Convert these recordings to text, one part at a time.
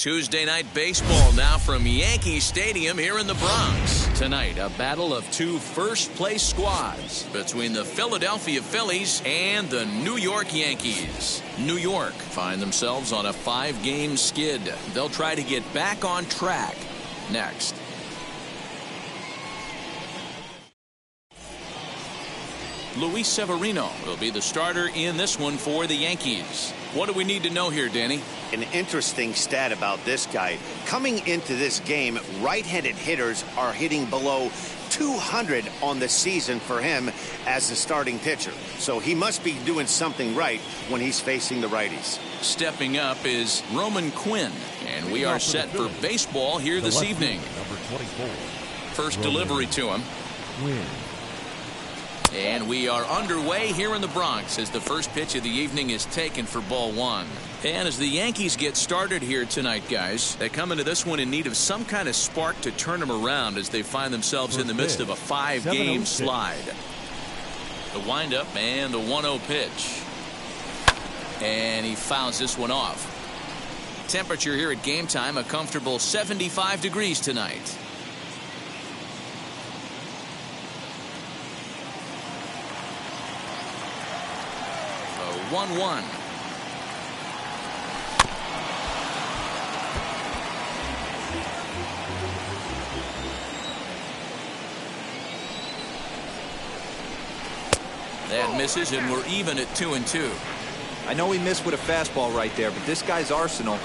Tuesday night baseball now from Yankee Stadium here in the Bronx. Tonight, a battle of two first-place squads between the Philadelphia Phillies and the New York Yankees. New York find themselves on a 5-game skid. They'll try to get back on track next. Luis Severino will be the starter in this one for the Yankees. What do we need to know here, Danny? An interesting stat about this guy. Coming into this game, right-handed hitters are hitting below 200 on the season for him as the starting pitcher. So he must be doing something right when he's facing the righties. Stepping up is Roman Quinn, and we are set for baseball here this evening. Number 24. First delivery to him. And we are underway here in the Bronx as the first pitch of the evening is taken for ball one. And as the Yankees get started here tonight, guys, they come into this one in need of some kind of spark to turn them around as they find themselves in the midst of a 5-game slide. The windup and the 1-0 pitch. And he fouls this one off. Temperature here at game time, a comfortable 75 degrees tonight. The 1-1. That misses, and we're even at 2-2. I know he missed with a fastball right there, but this guy's arsenal,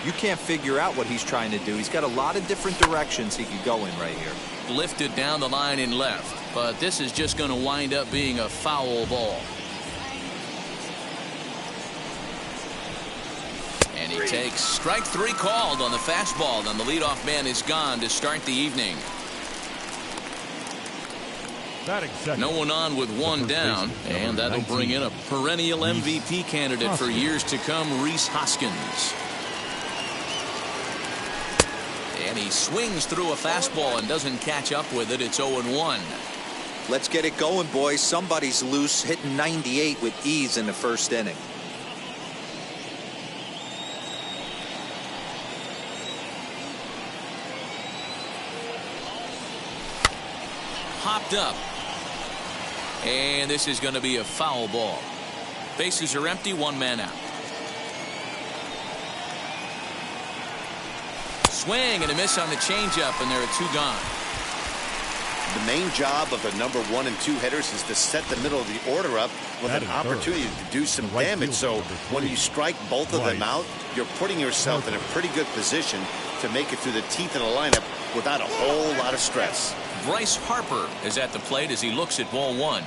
you can't figure out what he's trying to do. He's got a lot of different directions he could go in right here. Lifted down the line in left, but this is just going to wind up being a foul ball. And he takes strike three called on the fastball, and the leadoff man is gone to start the evening. No one on with one down, and that'll bring in a perennial MVP candidate for years to come, Rhys Hoskins. And he swings through a fastball and doesn't catch up with it. It's 0-1. Let's get it going, boys. Somebody's loose, hitting 98 with ease in the first inning. Hopped up. And this is going to be a foul ball. Bases are empty, one man out. Swing and a miss on the changeup, and there are two gone. The main job of the number 1 and 2 hitters is to set the middle of the order up with an opportunity to do some damage. So when you strike both of them out, you're putting yourself in a pretty good position to make it through the teeth of the lineup without a whole lot of stress. Bryce Harper is at the plate as he looks at ball one.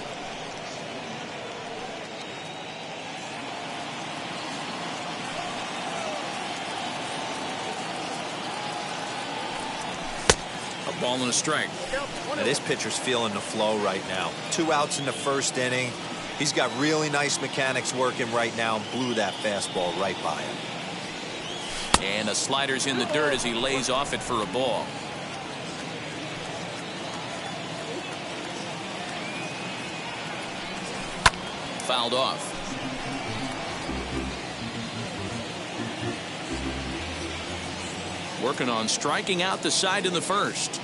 A ball and a strike. Now, this pitcher's feeling the flow right now. 2 outs in the first inning. He's got really nice mechanics working right now and blew that fastball right by him. And the slider's in the dirt as he lays off it for a ball. Fouled off. Working on striking out the side in the first.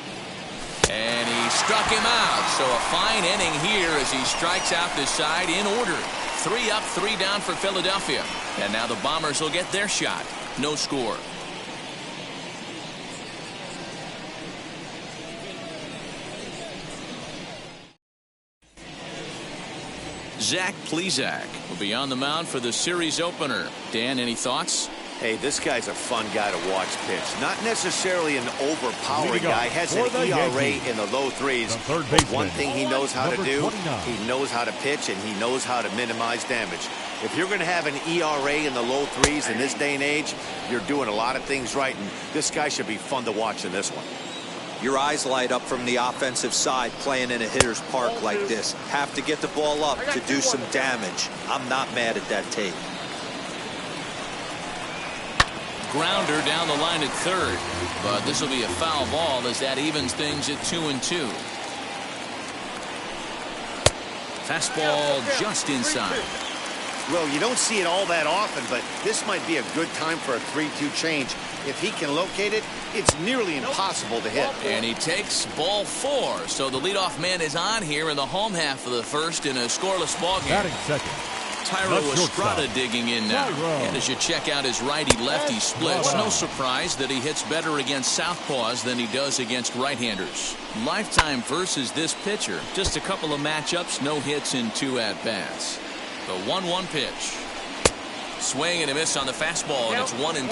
And he struck him out. So a fine inning here as he strikes out the side in order. 3 up, 3 down for Philadelphia. And now the Bombers will get their shot. No score. Zach Plesac will be on the mound for the series opener. Dan, any thoughts? Hey, this guy's a fun guy to watch pitch. Not necessarily an overpowering guy. Has an ERA in the low 3s. But one thing he knows how to do, he knows how to pitch, and he knows how to minimize damage. If you're going to have an ERA in the low 3s in this day and age, you're doing a lot of things right, and this guy should be fun to watch in this one. Your eyes light up from the offensive side playing in a hitter's park like this. Have to get the ball up to do some damage. I'm not mad at that tape. Grounder down the line at third, but this will be a foul ball as that evens things at 2-2. Fastball just inside. Well, you don't see it all that often, but this might be a good time for a 3-2 change. If he can locate it, it's nearly impossible to hit. And he takes ball 4, so the leadoff man is on here in the home half of the first in a scoreless ball game. Batting second. Tyro Estrada digging in now. And as you check out his righty-lefty splits, no surprise that he hits better against southpaws than he does against right-handers. Lifetime versus this pitcher. Just a couple of matchups, no hits in 2 at-bats. The 1-1 pitch. Swing and a miss on the fastball, and it's 1-2.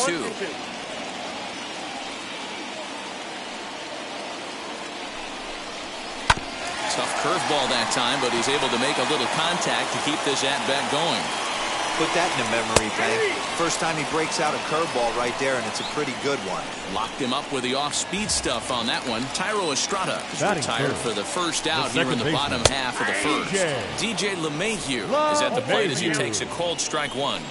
Tough curveball that time, but he's able to make a little contact to keep this at-bat going. Put that in a memory bank. First time he breaks out a curveball right there, and it's a pretty good one. Locked him up with the off-speed stuff on that one. Tyro Estrada is retired for the first out here in the bottom half of the first. DJ LeMahieu is at the plate as he takes a called strike one.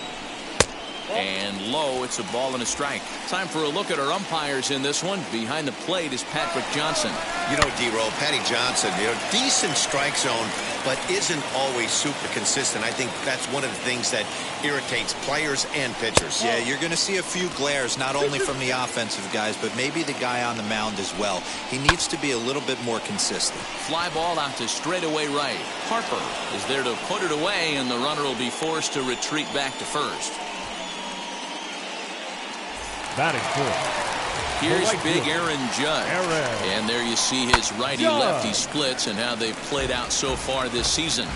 And low, it's a ball and a strike. Time for a look at our umpires in this one. Behind the plate is Patrick Johnson. You know, D-Roll, Patty Johnson, decent strike zone, but isn't always super consistent. I think that's one of the things that irritates players and pitchers. Yeah, you're going to see a few glares, not only from the offensive guys, but maybe the guy on the mound as well. He needs to be a little bit more consistent. Fly ball out to straightaway right. Harper is there to put it away, and the runner will be forced to retreat back to first. Batting fourth. Here's big Aaron Judge. And there you see his righty-lefty splits and how they've played out so far this season.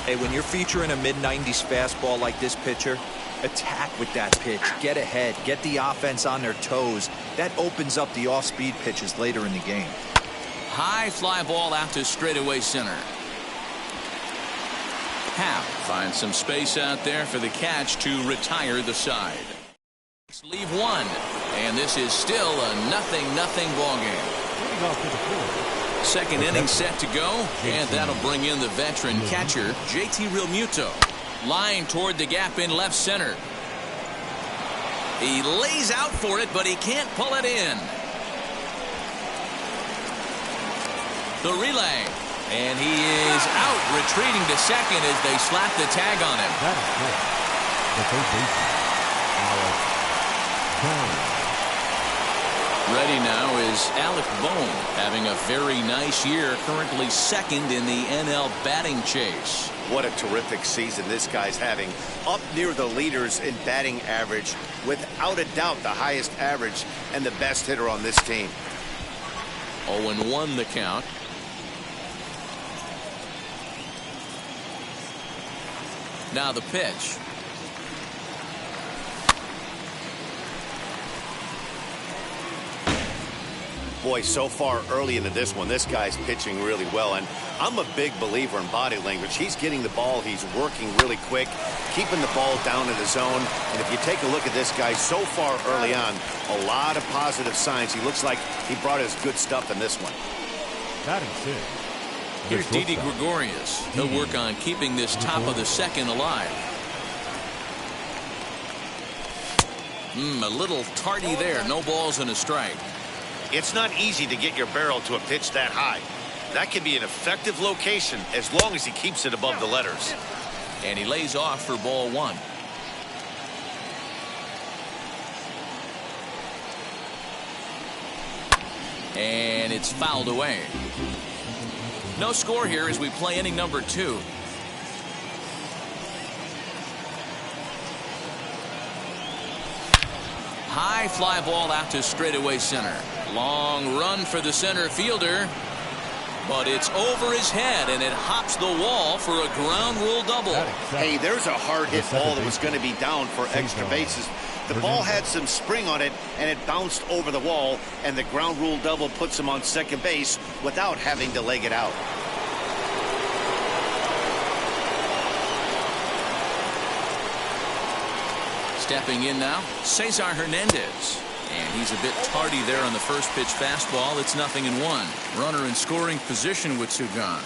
Hey, when you're featuring a mid-90s fastball like this pitcher, attack with that pitch. Get ahead. Get the offense on their toes. That opens up the off-speed pitches later in the game. High fly ball out to straightaway center. Happ finds some space out there for the catch to retire the side. Leave one, and this is still a 0-0 ball game. Second inning set to go, and that'll bring in the veteran catcher JT Realmuto. Line toward the gap in left center. He lays out for it, but he can't pull it in. The relay, and he is out, retreating to second as they slap the tag on him. That is good. The third baseman, Alex. Ready now is Alec Bohm, having a very nice year, currently second in the NL batting chase. What a terrific season this guy's having. Up near the leaders in batting average, without a doubt the highest average and the best hitter on this team. 0-1 the count. Now the pitch. Boy, so far early into this one, this guy's pitching really well, and I'm a big believer in body language. He's getting the ball, he's working really quick, keeping the ball down in the zone, and if you take a look at this guy so far early on, a lot of positive signs. He looks like he brought his good stuff in this one. Batting six. Here's Didi Gregorius. He'll work on keeping this top of the second alive. A little tardy there. No balls and a strike. It's not easy to get your barrel to a pitch that high. That can be an effective location as long as he keeps it above the letters. And he lays off for ball one. And it's fouled away. No score here as we play inning number 2. High fly ball out to straightaway center. Long run for the center fielder, but it's over his head and it hops the wall for a ground rule double. Hey, there's a hard hit ball that was going to be down for extra bases. The ball had some spring on it and it bounced over the wall, and the ground rule double puts him on second base without having to leg it out. Stepping in now, Cesar Hernandez. And he's a bit tardy there on the first pitch fastball. It's 0-1. Runner in scoring position with 2 gone.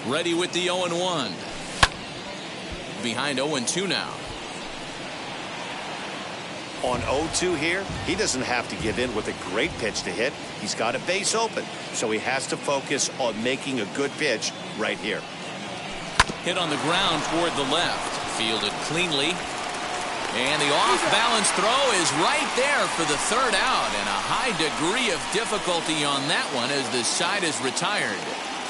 Ready with the 0-1. Behind 0-2 now. On 0-2 here, he doesn't have to give in with a great pitch to hit. He's got a base open, so he has to focus on making a good pitch right here. Hit on the ground toward the left. Fielded cleanly. And the off-balance throw is right there for the third out. And a high degree of difficulty on that one as the side is retired.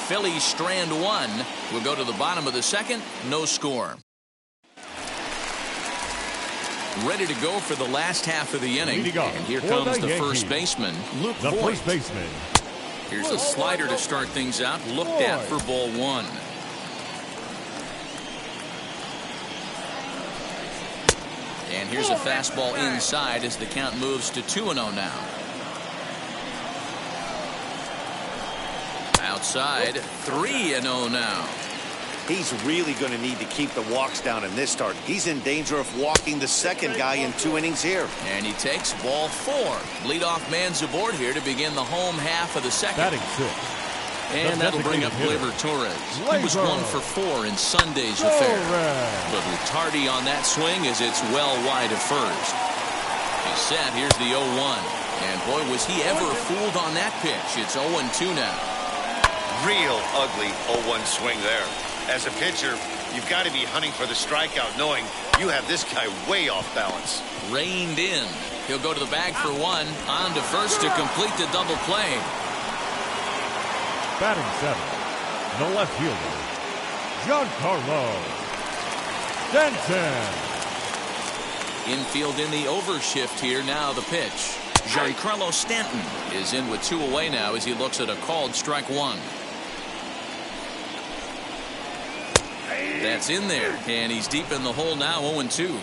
Phillies strand 1. We'll go to the bottom of the second. No score. Ready to go for the last half of the inning. And here comes the first baseman, Luke Voigt. First baseman. Here's a slider to start things out. Looked at for ball 1. And here's a fastball inside as the count moves to 2-0 now. Outside, 3-0 now. He's really going to need to keep the walks down in this start. He's in danger of walking the second guy in 2 innings here. And he takes ball 4. Leadoff man's aboard here to begin the home half of the second. Batting 6. And that'll bring up Gleyber Torres. He was 1 for 4 in Sunday's affair. Little tardy on that swing as it's well wide of first. He's set. Here's the 0-1. And boy, was he ever fooled on that pitch. It's 0-2 now. Real ugly 0-1 swing there. As a pitcher, you've got to be hunting for the strikeout, knowing you have this guy way off balance. Reined in. He'll go to the bag for 1. On to first to complete the double play. Batting 7. The left fielder, Giancarlo Stanton. Infield in the overshift here. Now the pitch. Giancarlo Stanton is in with 2 away now as he looks at a called strike 1. That's in there, and he's deep in the hole now, 0-2.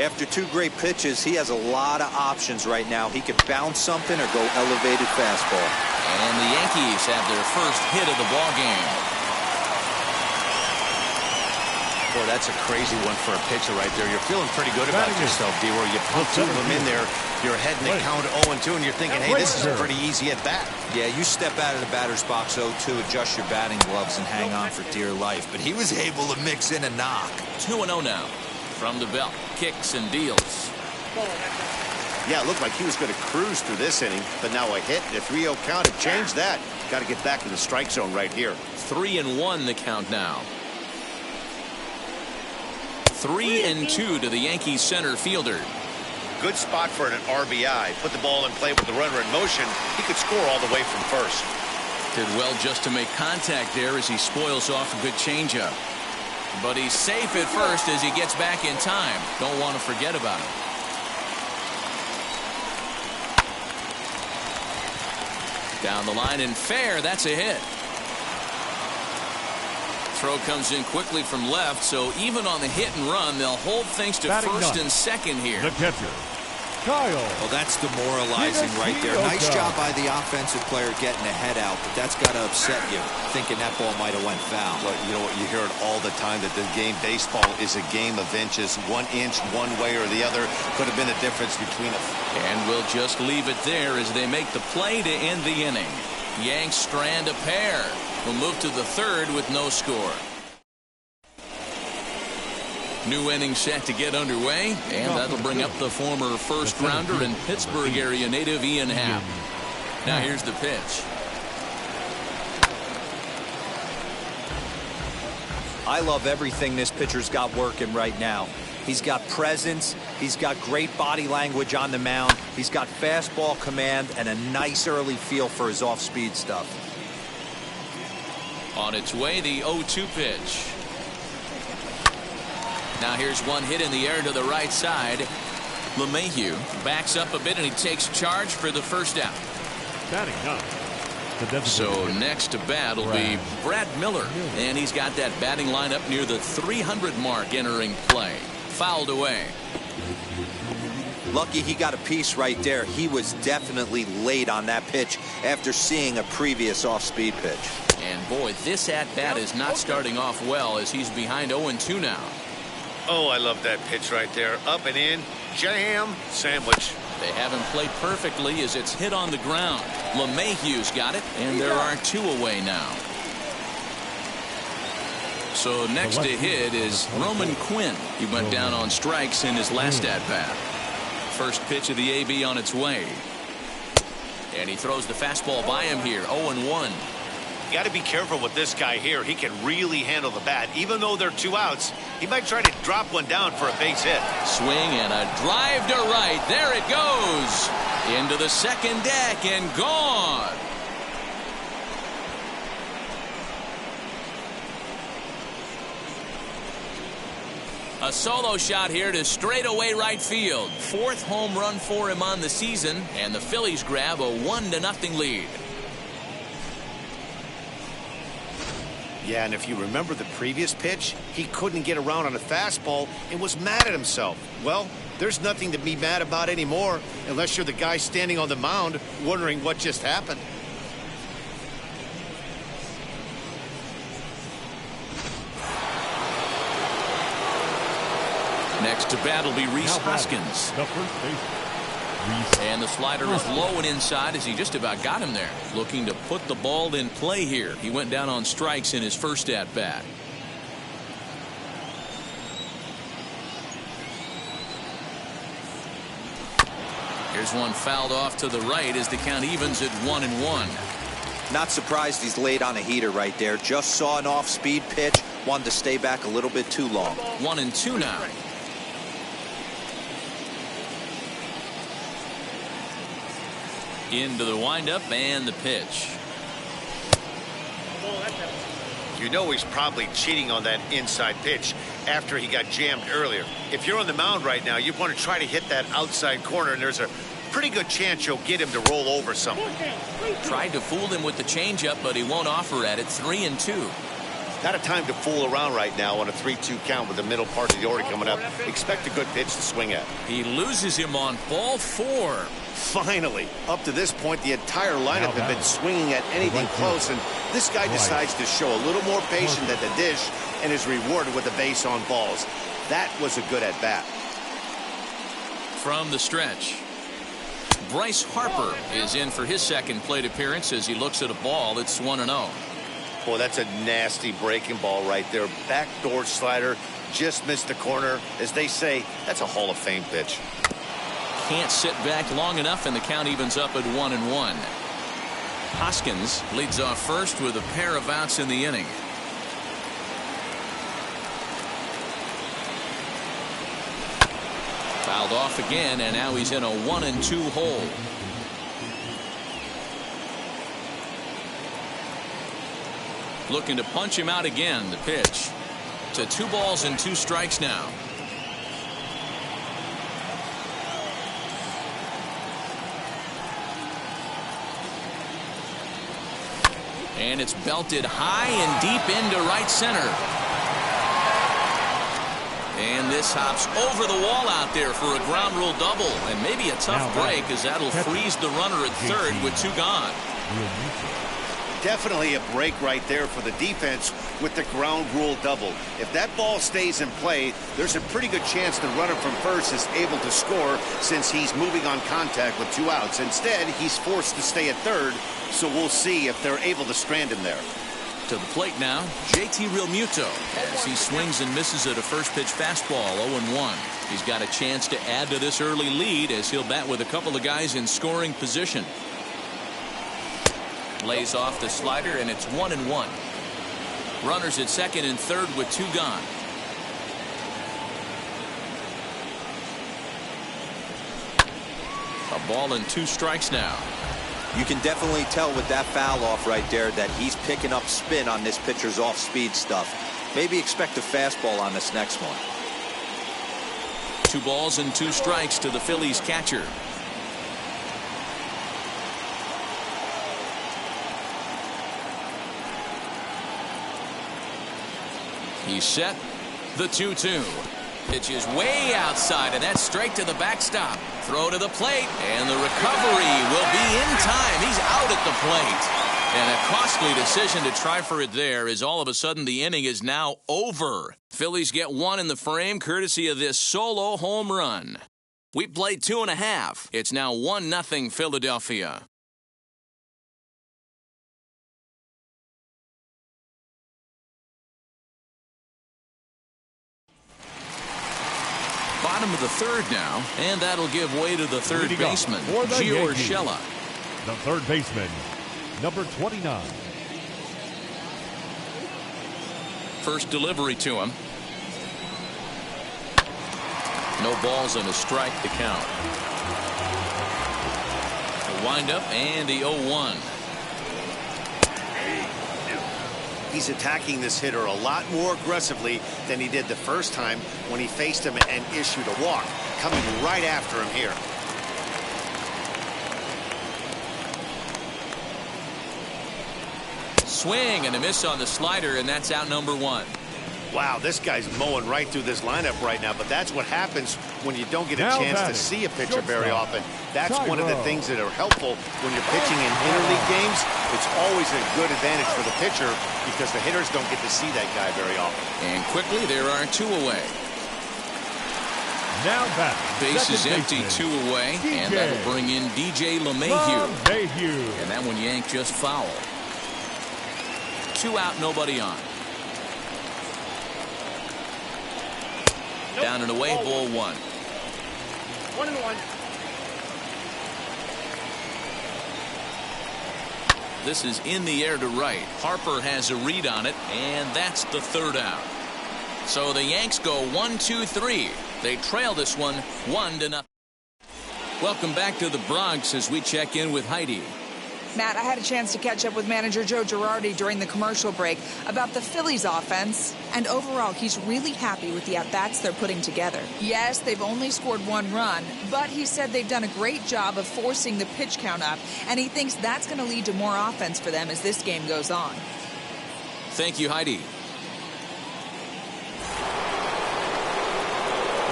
After 2 great pitches, he has a lot of options right now. He could bounce something or go elevated fastball. And the Yankees have their first hit of the ball game. Boy, that's a crazy one for a pitcher right there. You're feeling pretty good about yourself, D-Roy. You put 2 of them in there. You're heading the count 0-2, and you're thinking, hey, this is a pretty easy at bat. Yeah, you step out of the batter's box 0-2, adjust your batting gloves, and hang on for dear life. But he was able to mix in a knock. 2-0 now. From the belt, kicks and deals. Yeah, it looked like he was going to cruise through this inning, but now a hit and a 3-0 count have changed that. Got to get back in the strike zone right here. 3-1 the count now. 3-2 to the Yankees center fielder. Good spot for an RBI. Put the ball in play with the runner in motion. He could score all the way from first. Did well just to make contact there as he spoils off a good changeup. But he's safe at first as he gets back in time. Don't want to forget about him. Down the line and fair. That's a hit. Throw comes in quickly from left, so even on the hit and run, they'll hold things to first and second here. The catcher, Kyle. Well, that's demoralizing right there. Nice job by the offensive player getting the head out, but that's got to upset you, thinking that ball might have went foul. Well, you know what? You hear it all the time that the game baseball is a game of inches. 1 inch one way or the other could have been the difference between them. And we'll just leave it there as they make the play to end the inning. Yanks strand a pair. We'll move to the 3rd with no score. New inning set to get underway, and that'll bring up the former first-rounder and Pittsburgh area native Ian Happ. Now here's the pitch. I love everything this pitcher's got working right now. He's got presence. He's got great body language on the mound. He's got fastball command and a nice early feel for his off-speed stuff. On its way, the 0-2 pitch. Now here's one hit in the air to the right side. LeMahieu backs up a bit and he takes charge for the first out. Batting 9. So next to bat will be Brad Miller, and he's got that batting line up near the 300 mark entering play. Fouled away. Lucky he got a piece right there. He was definitely late on that pitch after seeing a previous off-speed pitch. And boy, this at-bat is not starting off well as he's behind 0-2 now. Oh, I love that pitch right there. Up and in, jam, sandwich. They haven't played perfectly as it's hit on the ground. LeMahieu's got it, and there are 2 away now. So next to hit is Roman Quinn. He went down on strikes in his last at-bat. First pitch of the AB on its way. And he throws the fastball by him here, 0-1. You got to be careful with this guy here. He can really handle the bat. Even though they're 2 outs, he might try to drop one down for a base hit. Swing and a drive to right. There it goes. Into the second deck and gone. A solo shot here to straightaway right field. 4th home run for him on the season, and the Phillies grab a 1-0 lead. Yeah, and if you remember the previous pitch, he couldn't get around on a fastball and was mad at himself. Well, there's nothing to be mad about anymore unless you're the guy standing on the mound wondering what just happened. Next to bat will be Rhys Hoskins. The first baseman. And the slider is low and inside as he just about got him there. Looking to put the ball in play here. He went down on strikes in his first at bat. Here's one fouled off to the right as the count evens at 1-1. Not surprised he's laid on a heater right there. Just saw an off-speed pitch. Wanted to stay back a little bit too long. 1-2 now. Into the windup and the pitch. You know he's probably cheating on that inside pitch after he got jammed earlier. If you're on the mound right now, you want to try to hit that outside corner, and there's a pretty good chance you'll get him to roll over something. Tried to fool him with the changeup, but he won't offer at it. 3-2. Not a time to fool around right now on a 3-2 count with the middle part of the order coming up. Expect a good pitch to swing at. He loses him on ball 4. Finally, up to this point, the entire lineup had been swinging at anything close, and this guy decides to show a little more patience at the dish and is rewarded with a base on balls. That was a good at-bat. From the stretch, Bryce Harper is in for his second plate appearance as he looks at a ball. It's 1-0. Boy, that's a nasty breaking ball right there. Backdoor slider, just missed the corner. As they say, that's a Hall of Fame pitch. Can't sit back long enough, and the count evens up at 1-1. Hoskins leads off first with a pair of outs in the inning. Fouled off again, and now he's in a 1-2 hole. Looking to punch him out again. The pitch to 2 balls and 2 strikes now. And it's belted high and deep into right center. And this hops over the wall out there for a ground rule double. And maybe a tough break, as that'll freeze the runner at third with 2 gone. Definitely a break right there for the defense with the ground rule double. If that ball stays in play, there's a pretty good chance the runner from first is able to score since he's moving on contact with 2 outs. Instead, he's forced to stay at third, so we'll see if they're able to strand him there. To the plate now, JT Realmuto as he swings and misses at a first pitch fastball. 0-1. He's got a chance to add to this early lead as he'll bat with a couple of guys in scoring position. Lays off the slider, and it's 1-1. Runners at second and third with 2 gone. A ball and 2 strikes now. You can definitely tell with that foul off right there that he's picking up spin on this pitcher's off-speed stuff. Maybe expect a fastball on this next one. 2 balls and 2 strikes to the Phillies catcher. He's set. The 2-2. Pitch is way outside, and that's straight to the backstop. Throw to the plate, and the recovery will be in time. He's out at the plate. And a costly decision to try for it there, as all of a sudden the inning is now over. Phillies get 1 in the frame courtesy of this solo home run. We played 2.5. It's now 1-0 Philadelphia. Bottom of the third now, and that'll give way to the third baseman, Gio Urshela. The third baseman, number 29. First delivery to him. No balls and a strike to count. The windup and the 0-1. He's attacking this hitter a lot more aggressively than he did the first time when he faced him and issued a walk. Coming right after him here. Swing and a miss on the slider, and that's out number 1. Wow, this guy's mowing right through this lineup right now, but that's what happens when you don't get a chance to see a pitcher very often. That's one of the things that are helpful when you're pitching in interleague games. It's always a good advantage for the pitcher because the hitters don't get to see that guy very often. And quickly, there are 2 away. Now back. Base is empty, 2 away, and that'll bring in DJ LeMahieu. And that one yanked just foul. 2 out, nobody on. Down and away, ball 1. 1-1. This is in the air to right. Harper has a read on it, and that's the 3rd out. So the Yanks go 1-2-3. They trail this one 1-0. Welcome back to the Bronx as we check in with Heidi. Matt, I had a chance to catch up with manager Joe Girardi during the commercial break about the Phillies offense. And overall, he's really happy with the at-bats they're putting together. Yes, they've only scored 1 run, but he said they've done a great job of forcing the pitch count up, and he thinks that's going to lead to more offense for them as this game goes on. Thank you, Heidi.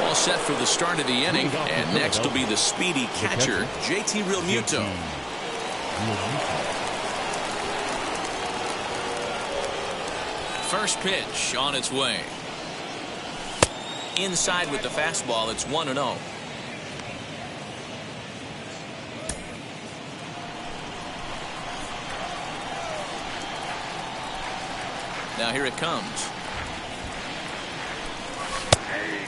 All set for the start of the inning, and next will be the speedy catcher, JT Realmuto. First pitch on its way. Inside with the fastball, it's 1-0. Now here it comes.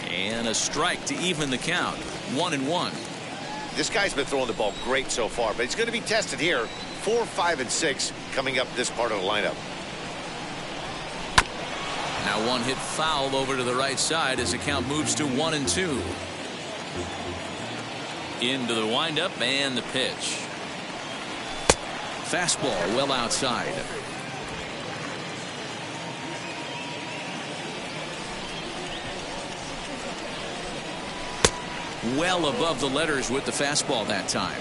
And a strike to even the count. 1-1. This guy's been throwing the ball great so far, but he's going to be tested here. 4, 5, and 6 coming up this part of the lineup. Now one hit foul over to the right side as the count moves to 1-2. Into the windup and the pitch. Fastball well outside. Well above the letters with the fastball that time.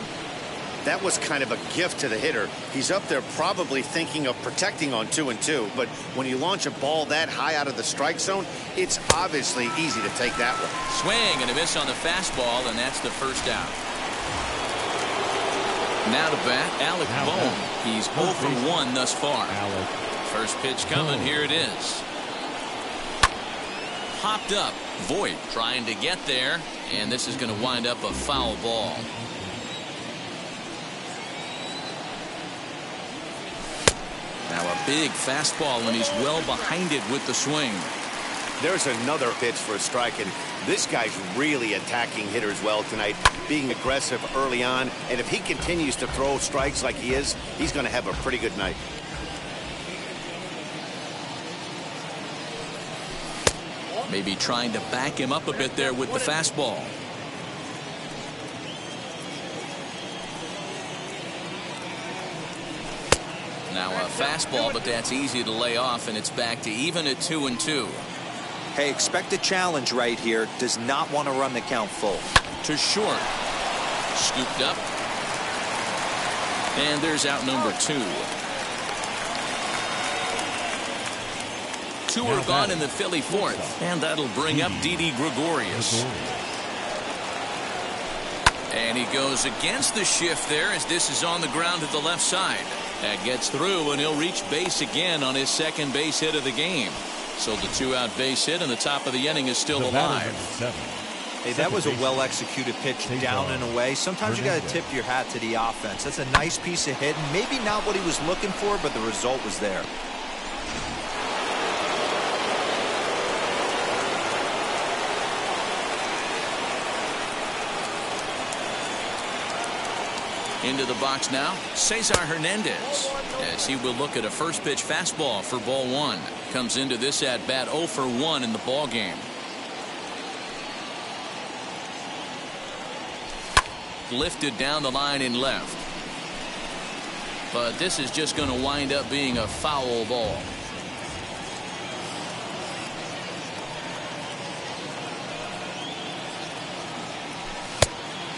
That was kind of a gift to the hitter. He's up there probably thinking of protecting on 2-2, but when you launch a ball that high out of the strike zone, it's obviously easy to take that one. Swing and a miss on the fastball, and that's the 1st out. Now to bat, Alec Bohm. He's 0 for 1 thus far. First pitch coming. Here it is. Popped up. Voit trying to get there, and this is going to wind up a foul ball. Now a big fastball, and he's well behind it with the swing. There's another pitch for a strike, and this guy's really attacking hitters well tonight, being aggressive early on, and if he continues to throw strikes like he is, he's going to have a pretty good night. Maybe trying to back him up a bit there with the fastball. Now a fastball, but that's easy to lay off, and it's back to even at 2-2. Hey, expect a challenge right here. Does not want to run the count full. To short. Scooped up. And there's out number 2. 2 are gone in the Philly 4th, and that'll bring up Didi Gregorius. And he goes against the shift there as this is on the ground to the left side. That gets through, and he'll reach base again on his 2nd base hit of the game. So the 2-out base hit, and the top of the inning is still alive. Hey, that was a well-executed pitch down and away. Sometimes you got to tip your hat to the offense. That's a nice piece of hitting. Maybe not what he was looking for, but the result was there. Into the box now, Cesar Hernandez, as he will look at a first pitch fastball for ball 1. Comes into this at bat 0 for 1 in the ball game. Lifted down the line in left. But this is just going to wind up being a foul ball.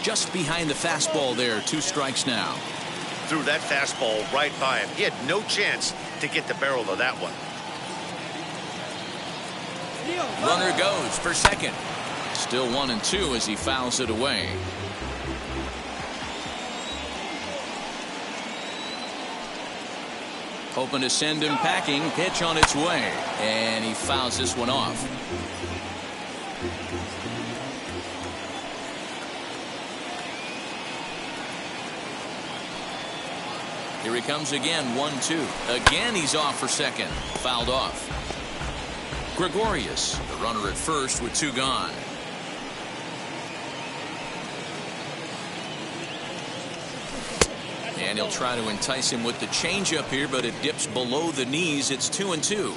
Just behind the fastball there. 2 strikes now. Threw that fastball right by him. He had no chance to get the barrel of that one. Runner goes for second. Still 1-2 as he fouls it away. Hoping to send him packing. Pitch on its way. And he fouls this one off. Here he comes again, 1-2. Again, he's off for second. Fouled off. Gregorius, the runner at first with 2 gone. And he'll try to entice him with the changeup here, but it dips below the knees. It's 2-2.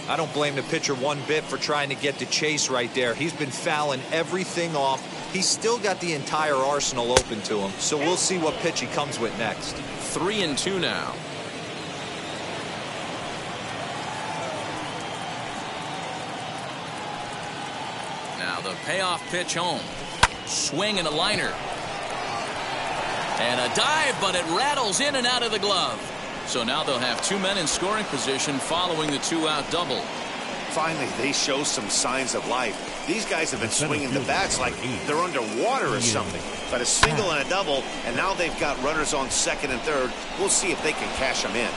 I don't blame the pitcher one bit for trying to get the chase right there. He's been fouling everything off. He's still got the entire arsenal open to him, so we'll see what pitch he comes with next. 3-2 now. Now the payoff pitch home. Swing and a liner. And a dive, but it rattles in and out of the glove. So now they'll have 2 men in scoring position following the 2-out double. Finally, they show some signs of life. These guys have been swinging the bats like they're underwater or something. But a single and a double, and now they've got runners on second and third. We'll see if they can cash them in.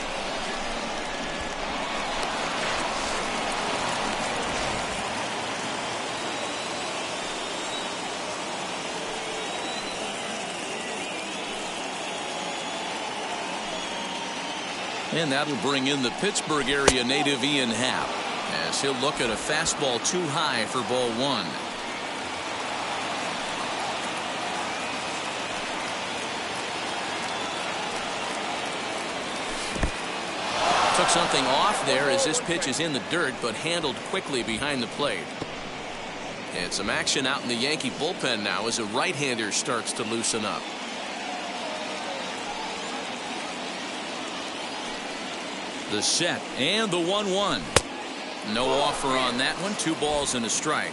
And that'll bring in the Pittsburgh area native Ian Happ, as he'll look at a fastball too high for ball 1. Took something off there as this pitch is in the dirt, but handled quickly behind the plate. And some action out in the Yankee bullpen now as a right-hander starts to loosen up. The set and the 1-1. No offer on that one. 2 balls and a strike.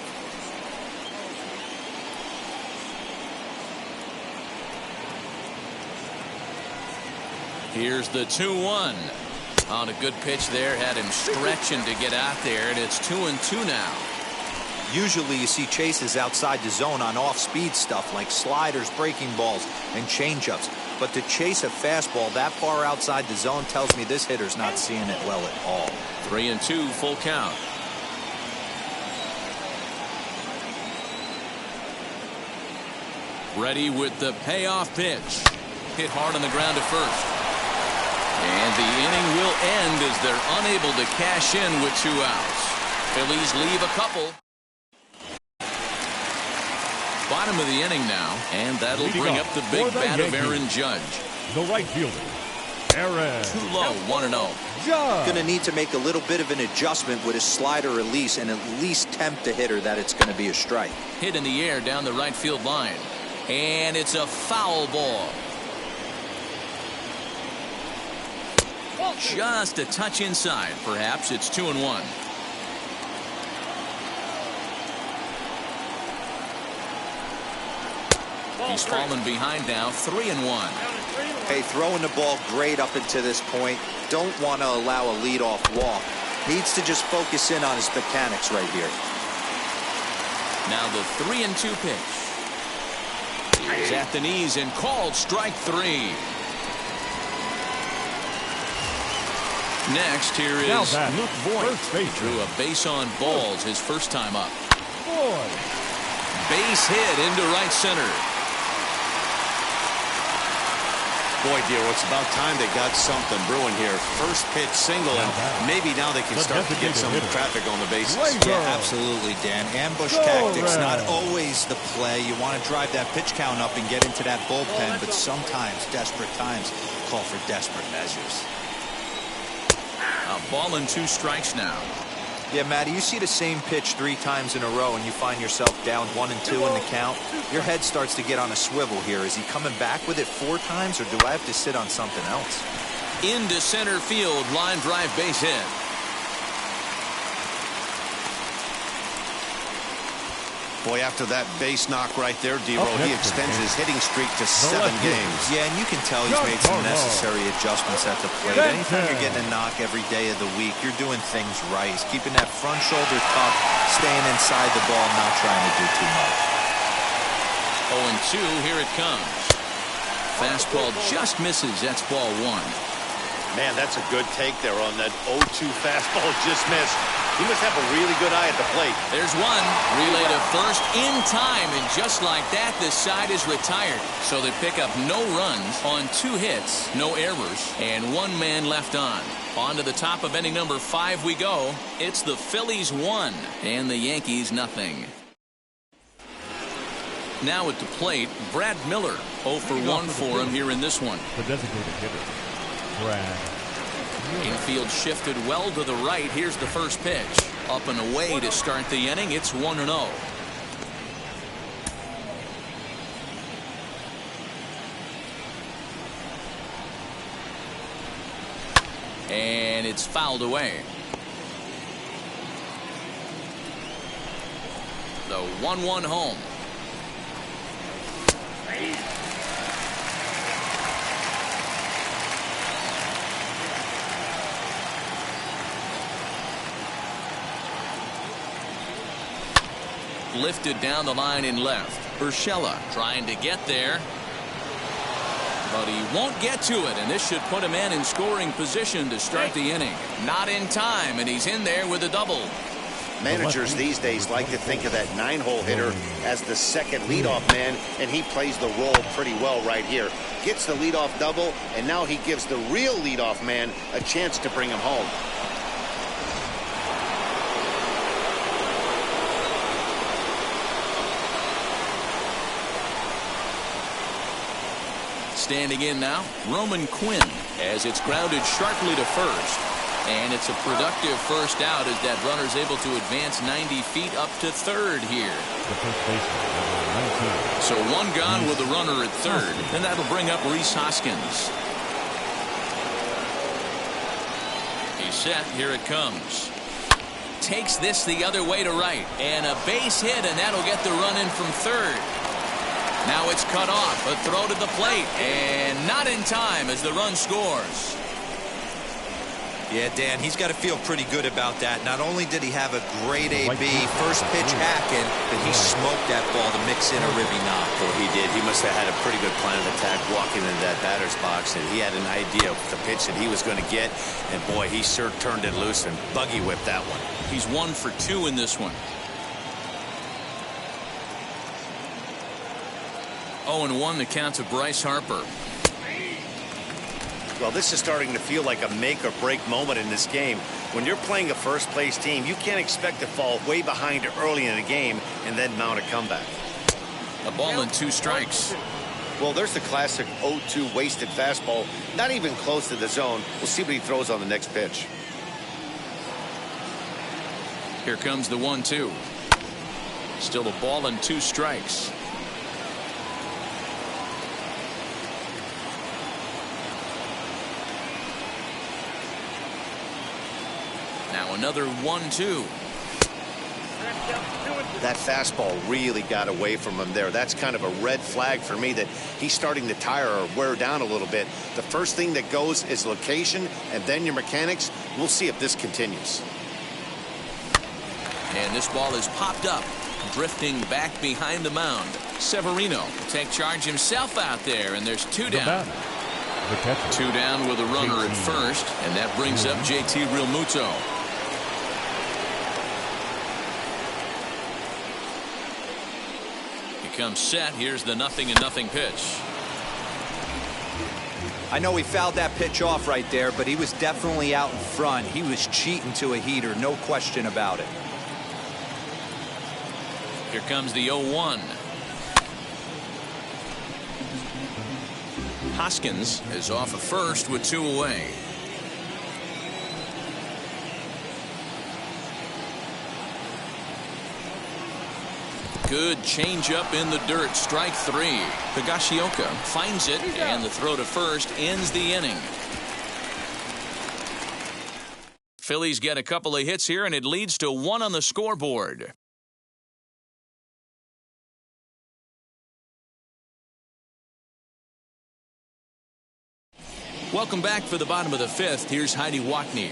Here's the 2-1. On a good pitch there, had him stretching to get out there, and it's 2-2 now. Usually you see chases outside the zone on off-speed stuff like sliders, breaking balls, and changeups. But to chase a fastball that far outside the zone tells me this hitter's not seeing it well at all. 3-2, full count. Ready with the payoff pitch. Hit hard on the ground to first. And the inning will end as they're unable to cash in with 2 outs. Phillies leave a couple. Bottom of the inning now, and that'll bring up the big bat of Aaron Judge. The right fielder, Aaron. Too low, 1-0. Judge. Going to need to make a little bit of an adjustment with his slider release and at least tempt the hitter that it's going to be a strike. Hit in the air down the right field line. And it's a foul ball. Just a touch inside. Perhaps it's 2-1. He's fallen behind now, 3-1. Hey, throwing the ball great up into this point. Don't want to allow a leadoff walk. Needs to just focus in on his mechanics right here. Now the 3-2 pitch. He's at the knees and called strike 3. Next, here is Luke Voigt. Drew a base on balls his first time up. Base hit into right center. Boy, dear, it's about time they got something brewing here. First pitch single, and maybe now they can start to get some traffic on the bases. Yeah, absolutely, Dan. Ambush tactics, not always the play. You want to drive that pitch count up and get into that bullpen, but sometimes desperate times call for desperate measures. A ball and 2 strikes now. Yeah, Matty, you see the same pitch 3 times in a row and you find yourself down 1-2 in the count. Your head starts to get on a swivel here. Is he coming back with it 4 times, or do I have to sit on something else? Into center field, line drive base hit. Boy, after that base knock right there, D-Roll, he extends his hitting streak to 7 games. Yeah, and you can tell he's made some necessary adjustments at the plate. Anytime you're getting a knock every day of the week, you're doing things right. He's keeping that front shoulder tucked, staying inside the ball, not trying to do too much. 0-2, here it comes. Fastball just misses. That's ball 1. Man, that's a good take there on that 0-2 fastball just missed. He must have a really good eye at the plate. There's one. Relay to first in time, and just like that, the side is retired. So they pick up no runs on 2 hits, no errors, and 1 man left on. On to the top of inning number 5 we go. It's the Phillies 1 and the Yankees nothing. Now at the plate, Brad Miller. 0 for 1 for him here in this one. The designated hitter, Brad. Infield shifted well to the right. Here's the first pitch. Up and away to start the inning. It's 1-0. And it's fouled away. The 1-1 home. Lifted down the line in left. Urshela trying to get there, but he won't get to it, and this should put a man in scoring position to start the inning. Not in time, and he's in there with a double. Managers these days like to think of that 9-hole hitter as the second leadoff man, and he plays the role pretty well right here. Gets the leadoff double, and now he gives the real leadoff man a chance to bring him home. Standing in now, Roman Quinn, as it's grounded sharply to first. And it's a productive first out as that runner's able to advance 90 feet up to third here. The first baseman, so 1 gone with the runner at third, and that'll bring up Rhys Hoskins. He's set. Here it comes. Takes this the other way to right, and a base hit, and that'll get the run in from third. Now it's cut off. A throw to the plate, and not in time as the run scores. Yeah, Dan, he's got to feel pretty good about that. Not only did he have a great AB, first pitch hacking, but he smoked that ball to mix in a ribby knock. Oh, he did. He must have had a pretty good plan of attack walking into that batter's box, and he had an idea of the pitch that he was going to get, and boy, he sure turned it loose and buggy whipped that one. He's 1 for 2 in this one. 0-1 the count to Bryce Harper. Well, this is starting to feel like a make-or-break moment in this game. When you're playing a first-place team, you can't expect to fall way behind early in the game and then mount a comeback. A ball and 2 strikes. Well, there's the classic 0-2 wasted fastball, not even close to the zone. We'll see what he throws on the next pitch. Here comes the 1-2. Still a ball and 2 strikes. Now another 1-2. That fastball really got away from him there. That's kind of a red flag for me that he's starting to tire or wear down a little bit. The first thing that goes is location and then your mechanics. We'll see if this continues. And this ball is popped up, drifting back behind the mound. Severino will take charge himself out there, and there's 2 down. 2 down with a runner at first, and that brings up JT Realmuto. Comes set. Here's the 0-0 pitch. I know he fouled that pitch off right there, but he was definitely out in front. He was cheating to a heater, no question about it. Here comes the 0-1. Hoskins is off at first with 2 away. Good changeup in the dirt. Strike 3. Higashioka finds it, and the throw to first ends the inning. Phillies get a couple of hits here, and it leads to 1 on the scoreboard. Welcome back for the bottom of the fifth. Here's Heidi Wackney.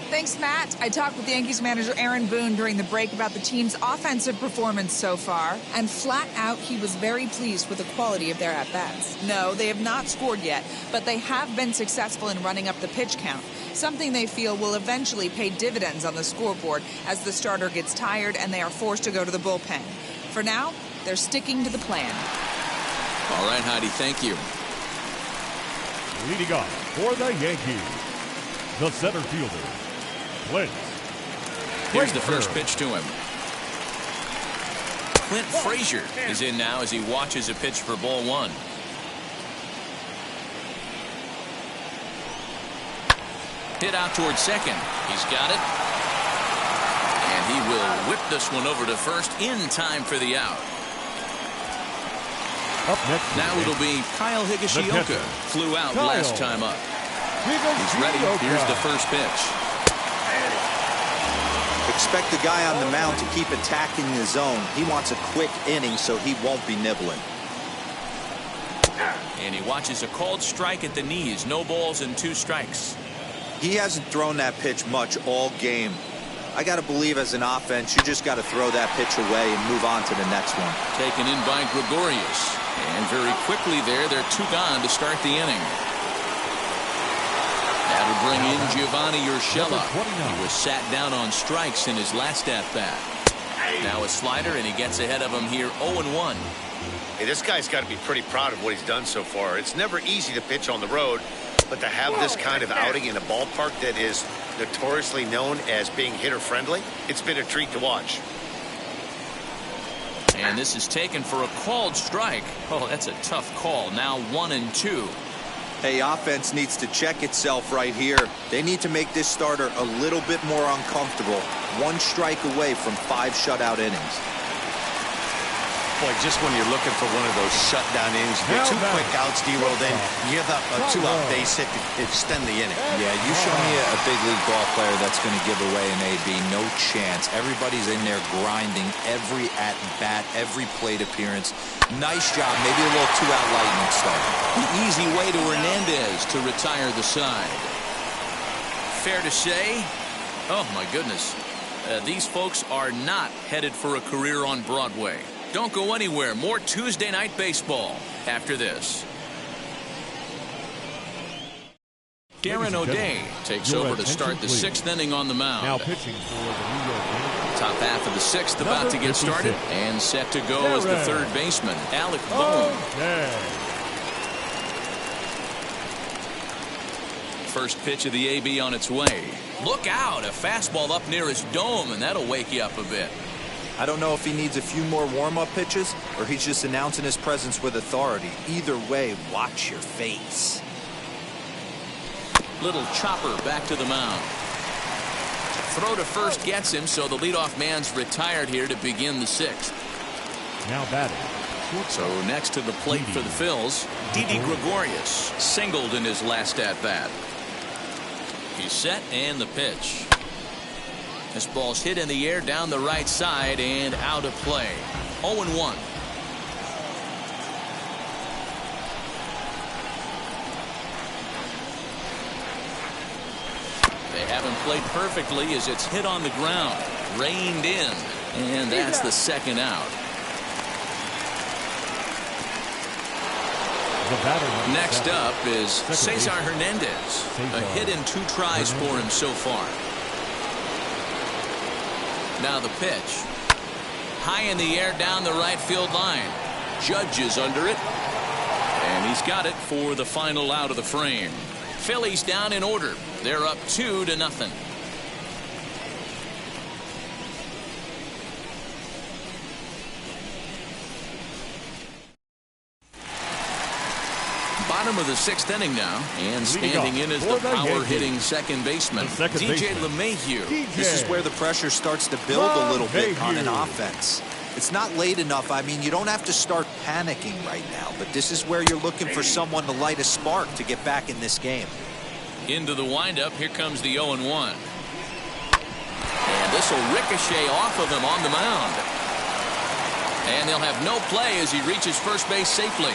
Thanks, Matt. I talked with Yankees manager Aaron Boone during the break about the team's offensive performance so far, and flat out, he was very pleased with the quality of their at-bats. No, they have not scored yet, but they have been successful in running up the pitch count, something they feel will eventually pay dividends on the scoreboard as the starter gets tired and they are forced to go to the bullpen. For now, they're sticking to the plan. All right, Heidi, thank you. Leading off for the Yankees, the center fielder, Clint. Here's the first pitch to him. Clint Frazier is in now as he watches a pitch for ball one. Hit out towards second. He's got it. And he will whip this one over to first in time for the out. Up next, now it'll be Kyle Higashioka. Flew out last time up. He's ready. Here's the first pitch. Expect the guy on the mound to keep attacking the zone. He wants a quick inning, so he won't be nibbling. And he watches a called strike at the knees. No balls and 2 strikes. He hasn't thrown that pitch much all game. I got to believe as an offense, you just got to throw that pitch away and move on to the next one. Taken in by Gregorius. And very quickly there, they're 2 gone to start the inning. That'll bring in Giovanni Urshela. He was sat down on strikes in his last at-bat. Now a slider, and he gets ahead of him here 0-1. Hey, this guy's got to be pretty proud of what he's done so far. It's never easy to pitch on the road, but to have this kind of outing in a ballpark that is notoriously known as being hitter-friendly, it's been a treat to watch. And this is taken for a called strike. Oh, that's a tough call. Now 1-2. Hey, offense needs to check itself right here. They need to make this starter a little bit more uncomfortable. 1 strike away from 5 shutout innings. Boy, just when you're looking for one of those shutdown innings, you get 2 quick outs, D-roll, then you give up a 2-out base hit to extend the inning. Yeah, you show me a big league ball player that's going to give away an AB. No chance. Everybody's in there grinding every at-bat, every plate appearance. Nice job. Maybe a little 2-out lightning start. The easy way to Hernandez to retire the side. Fair to say, oh my goodness, these folks are not headed for a career on Broadway. Don't go anywhere. More Tuesday Night Baseball after this. Darren O'Day takes over to start the 6th inning on the mound. Now pitching for the New York Yankees. Top half of the 6th about to get started. And set to go as the 3rd baseman, Alec Boone. First pitch of the AB on its way. Look out, a fastball up near his dome, and that'll wake you up a bit. I don't know if he needs a few more warm-up pitches or he's just announcing his presence with authority. Either way, watch your face. Little chopper back to the mound. Throw to first gets him, so the leadoff man's retired here to begin the 6th. Now batting. So next to the plate for the Phils, Didi Gregorius singled in his last at-bat. He's set and the pitch. This ball's hit in the air down the right side and out of play. 0-1. They haven't played perfectly as it's hit on the ground. Reined in. And that's the 2nd out. Next up is Cesar Hernandez. A hit in 2 tries for him so far. Now the pitch. High in the air down the right field line. Judge is under it. And he's got it for the final out of the frame. Phillies down in order. They're up 2-0. Bottom of the 6th inning now, and standing in is the power-hitting 2nd baseman, DJ LeMahieu. This is where the pressure starts to build a little bit on an offense. It's not late enough. I mean, you don't have to start panicking right now, but this is where you're looking for someone to light a spark to get back in this game. Into the windup, here comes the 0-1. And this will ricochet off of him on the mound. And they'll have no play as he reaches first base safely.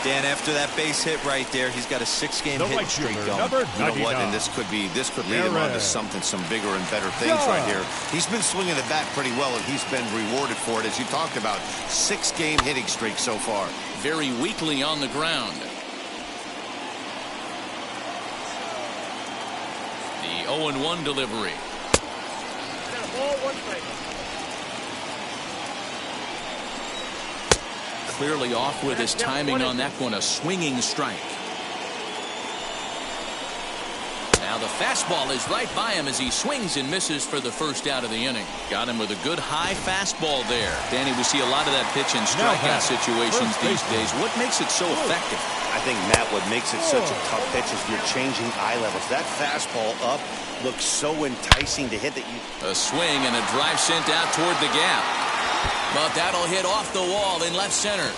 Dan, after that base hit right there, he's got a 6-game hitting streak going. You know what? And this could lead him on to some bigger and better things right here. He's been swinging the bat pretty well, and he's been rewarded for it, as you talked about. 6-game hitting streak so far. Very weakly on the ground. The 0-1 delivery. Clearly off with his timing on that one, a swinging strike. Now the fastball is right by him as he swings and misses for the first out of the inning. Got him with a good high fastball there. Danny, we see a lot of that pitch in strikeout situations these days. What makes it so effective? I think, Matt, what makes it such a tough pitch is you're changing eye levels. That fastball up looks so enticing to hit that you... A swing and a drive sent out toward the gap. But that'll hit off the wall in left center.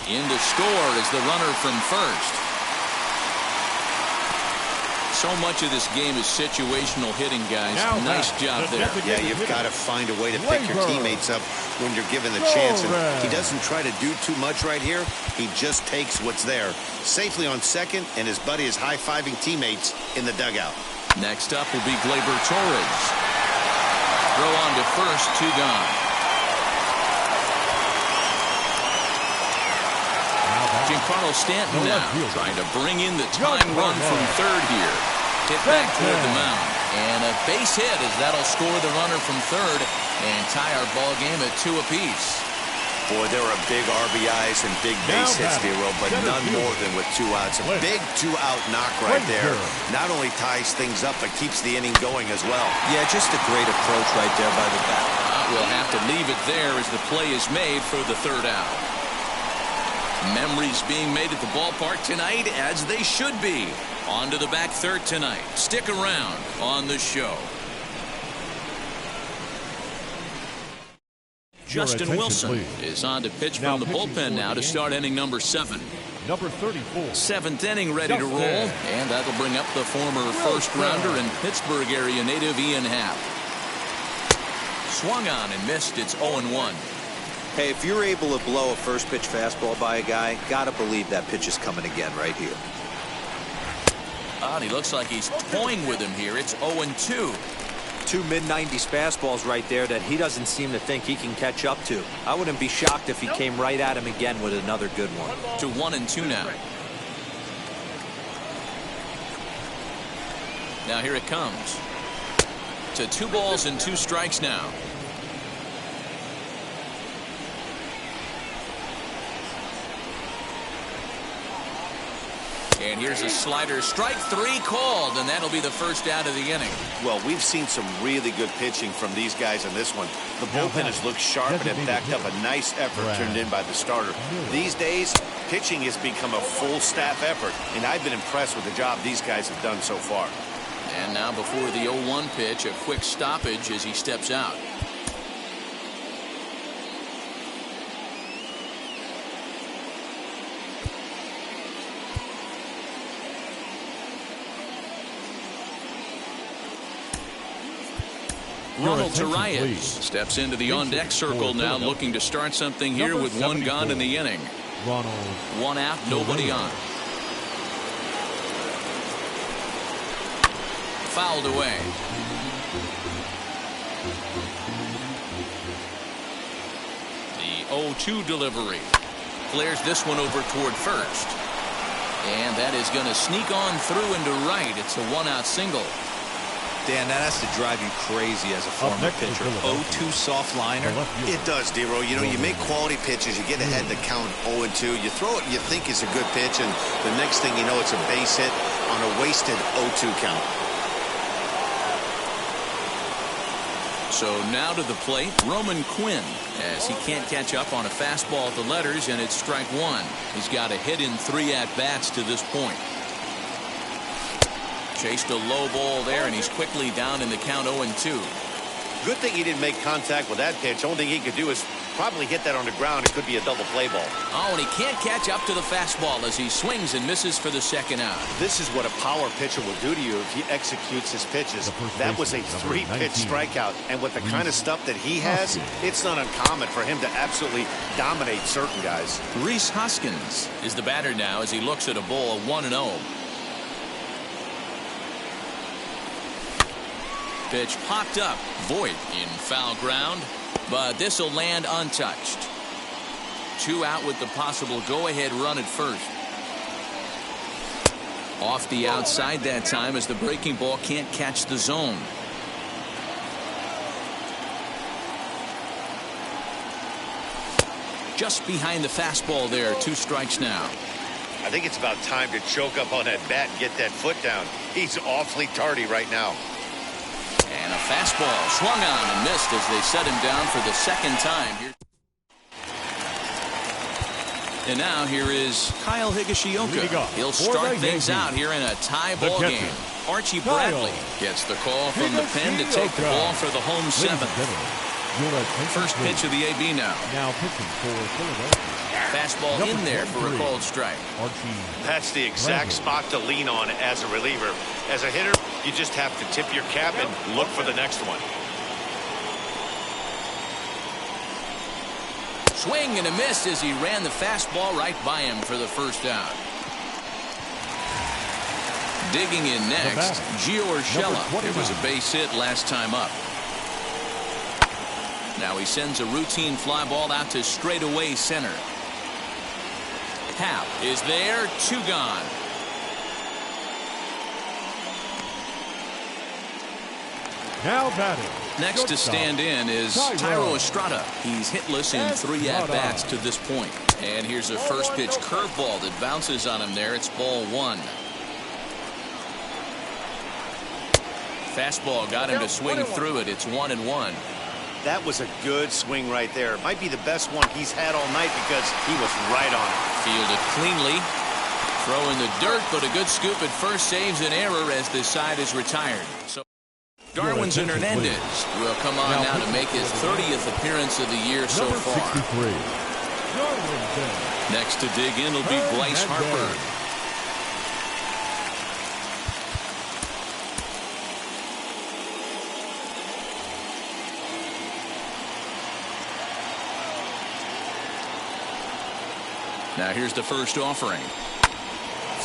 In to score is the runner from first. So much of this game is situational hitting, guys. Nice job there. Yeah, you've got to find a way to pick your teammates up when you're given the chance. And he doesn't try to do too much right here. He just takes what's there. Safely on second, and his buddy is high-fiving teammates in the dugout. Next up will be Gleyber Torres. Throw on to first, 2 gone. Giancarlo Stanton now trying to bring in the tying run from third here. Hit back toward the mound. And a base hit as that'll score the runner from third and tie our ball game at 2 apiece. Boy, there are big RBIs and big base hits, Dero, but none more than with 2 outs. A big 2-out knock right there. Not only ties things up, but keeps the inning going as well. Yeah, just a great approach right there by the bat. We'll have to leave it there as the play is made for the 3rd out. Memories being made at the ballpark tonight, as they should be. On to the back third tonight. Stick around on the show. Justin Wilson is on to pitch from the bullpen now to start inning number 7. Number 34. 7th inning ready to roll. And that'll bring up the former first-rounder and Pittsburgh area native Ian Happ. Swung on and missed. It's 0-1. Hey, if you're able to blow a first pitch fastball by a guy, gotta believe that pitch is coming again right here. He looks like he's toying with him here. It's 0-2. 2 mid-90s fastballs right there that he doesn't seem to think he can catch up to. I wouldn't be shocked if he came right at him again with another good one. To 1-2 now. Now here it comes. To 2 balls and 2 strikes now. And here's a slider. Strike 3 called, and that'll be the first out of the inning. Well, we've seen some really good pitching from these guys in this one. The bullpen has looked sharp and have backed up a nice effort turned in by the starter. These days, pitching has become a full staff effort, and I've been impressed with the job these guys have done so far. And now before the 0-1 pitch, a quick stoppage as he steps out. Ronald Torres steps into the on-deck circle now, looking to start something here with 1 gone in the inning. 1 out, nobody on. Fouled away. The 0-2 delivery. Flares this one over toward first. And that is going to sneak on through into right. It's a 1-out single. Dan, that has to drive you crazy as a former pitcher. 0-2 soft liner. It does, Dero. You know, you make quality pitches, you get ahead to count 0-2, you throw it you think is a good pitch, and the next thing you know, it's a base hit on a wasted 0-2 count. So now to the plate, Roman Quinn, as he can't catch up on a fastball at the letters, and it's strike 1. He's got a hit in 3 at-bats to this point. Chased a low ball there, and he's quickly down in the count 0-2. Good thing he didn't make contact with that pitch. Only thing he could do is Probably hit that on the ground. It could be a double play ball. Oh, and he can't catch up to the fastball as he swings and misses for the second out. This is what a power pitcher will do to you if he executes his pitches. That was a 3-pitch strikeout. And with the kind of stuff that he has, it's not uncommon for him to absolutely dominate certain guys. Rhys Hoskins is the batter now as he looks at a ball 1-0. Pitch popped up. Voit in foul ground, but this will land untouched. 2 out with the possible go-ahead run at first. Off the outside that time as the breaking ball can't catch the zone. Just behind the fastball there. 2 strikes now. I think it's about time to choke up on that bat and get that foot down. He's awfully tardy right now. And a fastball swung on and missed as they set him down for the second time. And now here is Kyle Higashioka. He'll start things out here in a tie ball game. Archie Bradley gets the call from the pen to take the ball for the home 7th. First pitch of the AB now. Now pitching for Philadelphia. Fastball in there for a called strike. That's the exact spot to lean on as a reliever. As a hitter, you just have to tip your cap and look for the next one. Swing and a miss as he ran the fastball right by him for the first out. Digging in next, Gio Urshela. It was a base hit last time up. Now he sends a routine fly ball out to straightaway center. Happ is there, 2 gone. Now batting. Next to stand in is Thairo Estrada. He's hitless in 3 at-bats to this point. And here's a first pitch curveball that bounces on him there. It's ball 1. Fastball got him to swing through it. It's 1-1. That was a good swing right there. Might be the best one he's had all night because he was right on it. Fielded cleanly. Throw in the dirt, but a good scoop at first saves an error as this side is retired. So Darwinzon Hernandez will come on now to make his 30th appearance of the year so far. Next to dig in will be Bryce Harper. Now here's the first offering.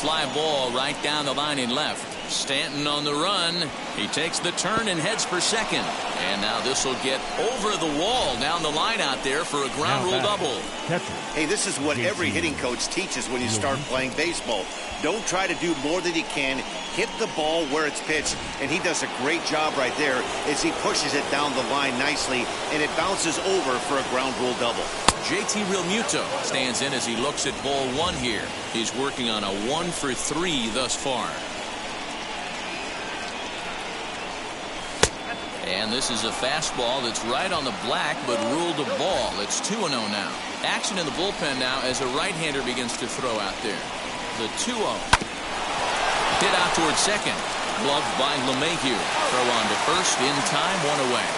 Fly ball right down the line in left. Stanton on the run. He takes the turn and heads for second. And now this will get over the wall down the line out there for a ground rule double. Hey, this is what every hitting coach teaches when you start playing baseball. Don't try to do more than you can. Hit the ball where it's pitched, and he does a great job right there as he pushes it down the line nicely, and it bounces over for a ground rule double. JT Realmuto stands in as he looks at ball 1 here. He's working on a 1 for 3 thus far. And this is a fastball that's right on the black, but ruled a ball. It's 2-0 now. Action in the bullpen now as a right-hander begins to throw out there. The 2-0. Hit out towards second. Gloved by LeMahieu. Throw on to first in time, 1 away.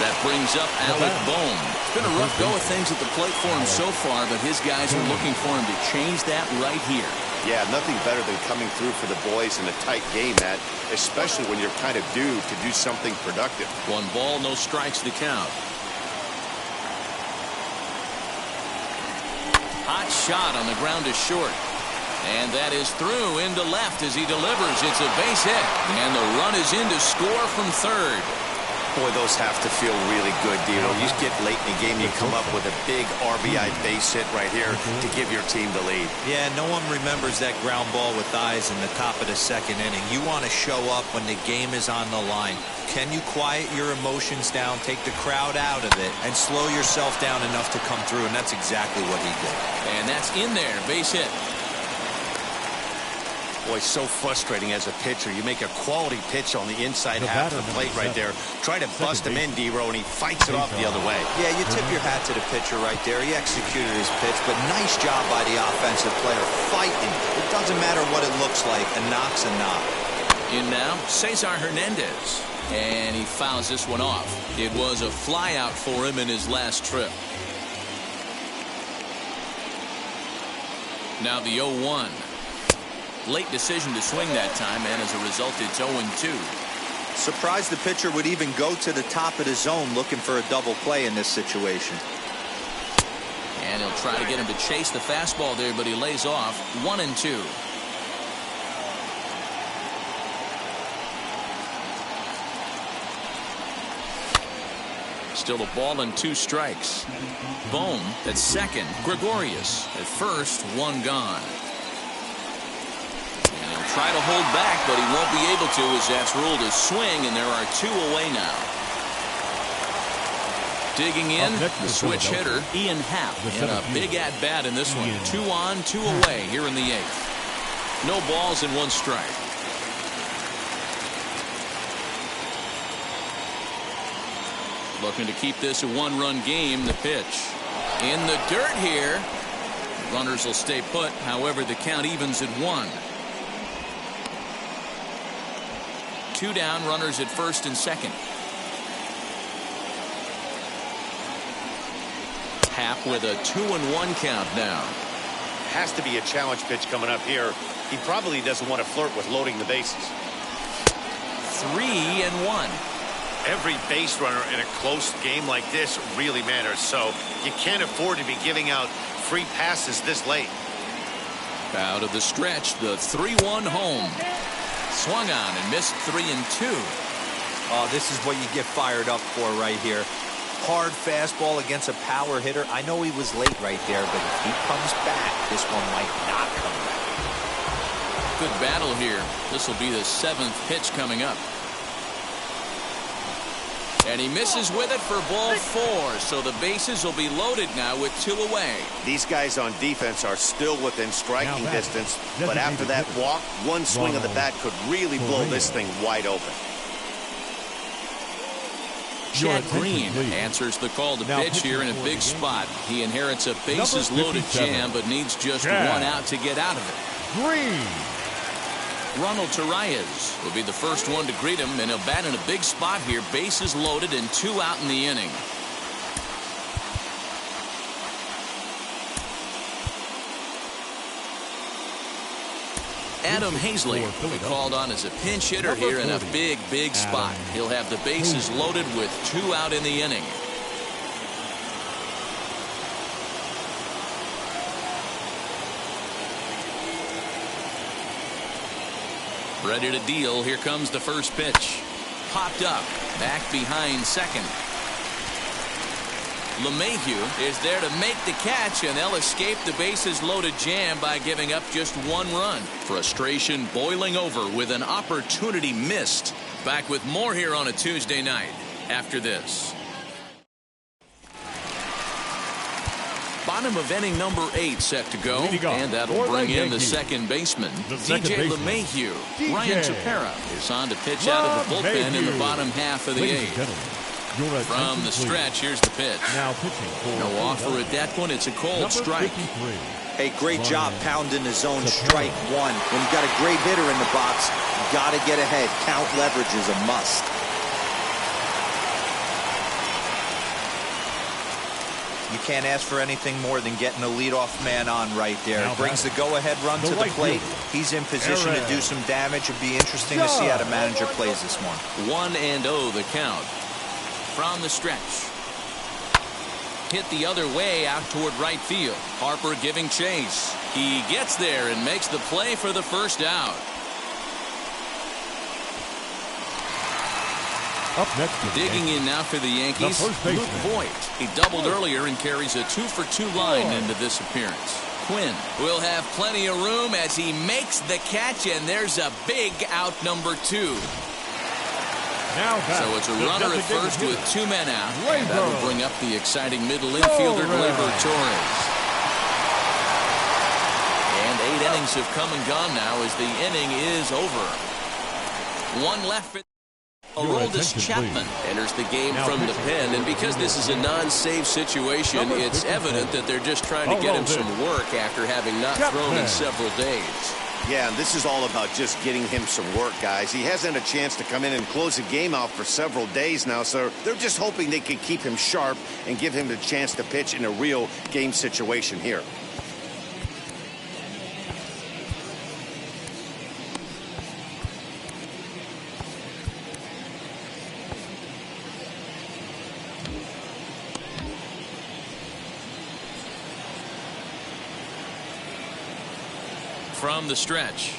That brings up Alec Bohm. It's been a rough go of things at the plate for him so far, but his guys are looking for him to change that right here. Yeah, nothing better than coming through for the boys in a tight game, Matt, especially when you're kind of due to do something productive. 1 ball, no strikes to count. Hot shot on the ground to short. And that is through into left as he delivers. It's a base hit. And the run is in to score from third. Boy, those have to feel really good, Dino. You get late in the game, you come up with a big RBI base hit right here to give your team the lead. Yeah, no one remembers that ground ball with eyes in the top of the second inning. You want to show up when the game is on the line. Can you quiet your emotions down, take the crowd out of it, and slow yourself down enough to come through? And that's exactly what he did. And that's in there, base hit. Boy, so frustrating as a pitcher. You make a quality pitch on the inside half of the plate right there. Try to bust him in, D-Row, and he fights it off the other way. Yeah, you tip your hat to the pitcher right there. He executed his pitch, but nice job by the offensive player fighting. It doesn't matter what it looks like. A knock's a knock. In now, Cesar Hernandez. And he fouls this one off. It was a flyout for him in his last trip. Now the 0-1. Late decision to swing that time, and as a result, it's 0-2. Surprised the pitcher would even go to the top of the zone looking for a double play in this situation. And he'll try to get him to chase the fastball there, but he lays off. 1-2. Still a ball and 2 strikes. Bohm at second. Gregorius at first. 1 gone. And he'll try to hold back, but he won't be able to, as that's ruled a swing, and there are 2 away now. Digging in, the switch hitter, Ian Happ, and a big at-bat in this one. 2 on, 2 away here in the 8th. No balls and 1 strike. Looking to keep this a 1-run game. The pitch in the dirt here. Runners will stay put. However, the count evens at 1. 2 down, runners at first and second. Happ with a 2-1 count now. Has to be a challenge pitch coming up here. He probably doesn't want to flirt with loading the bases. 3-1. Every base runner in a close game like this really matters, so you can't afford to be giving out free passes this late. Out of the stretch, the 3-1 home. Swung on and missed 3-2. Oh, this is what you get fired up for right here. Hard fastball against a power hitter. I know he was late right there, but if he comes back, this one might not come back. Good battle here. This will be the 7th pitch coming up. And he misses with it for ball 4, so the bases will be loaded now with 2 away. These guys on defense are still within striking distance, but after that walk, 1 swing of the bat could really blow this thing wide open. Chad Green answers the call to pitch here in a big spot. He inherits a bases loaded jam, but needs just 1 out to get out of it. Green. Ronald Torreyes will be the first one to greet him, and he'll bat in a big spot here. Bases loaded and 2 out in the inning. Adam Hazley will be called on as a pinch hitter here in a big spot. He'll have the bases loaded with 2 out in the inning. Ready to deal. Here comes the first pitch. Popped up. Back behind second. LeMahieu is there to make the catch, and they'll escape the bases loaded jam by giving up just 1 run. Frustration boiling over with an opportunity missed. Back with more here on a Tuesday night after this. Bottom of inning number 8 set to go, and that'll bring in the second baseman, DJ LeMahieu. Ryan Tepera is on to pitch out of the bullpen in the bottom half of the 8th. From the stretch, here's the pitch. No offer at that one. It's a cold strike. Hey, great job pounding the zone. Strike 1. When you got a great hitter in the box, you got to get ahead. Count leverage is a must. You can't ask for anything more than getting a leadoff man on right there. Brings the go-ahead run to the plate. He's in position to do some damage. It'd be interesting to see how the manager plays this one. 1-0 the count. From the stretch. Hit the other way out toward right field. Harper giving chase. He gets there and makes the play for the first out. Up next, digging in now for the Yankees, Luke Voigt. He doubled earlier and carries a 2-for-2 line into this appearance. Quinn will have plenty of room as he makes the catch, and there's a big out number 2. So it's a runner at first with 2 men out, and that will bring up the exciting middle infielder, Gleyber Torres. And 8 innings have come and gone now as the inning is over. 1 left for Aroldis Chapman enters the game from the pen, and because this is a non-save situation, it's evident that they're just trying to get him some work after having not thrown in several days. Yeah, and this is all about just getting him some work, guys. He hasn't had a chance to come in and close the game out for several days now, so they're just hoping they can keep him sharp and give him the chance to pitch in a real game situation here. From the stretch,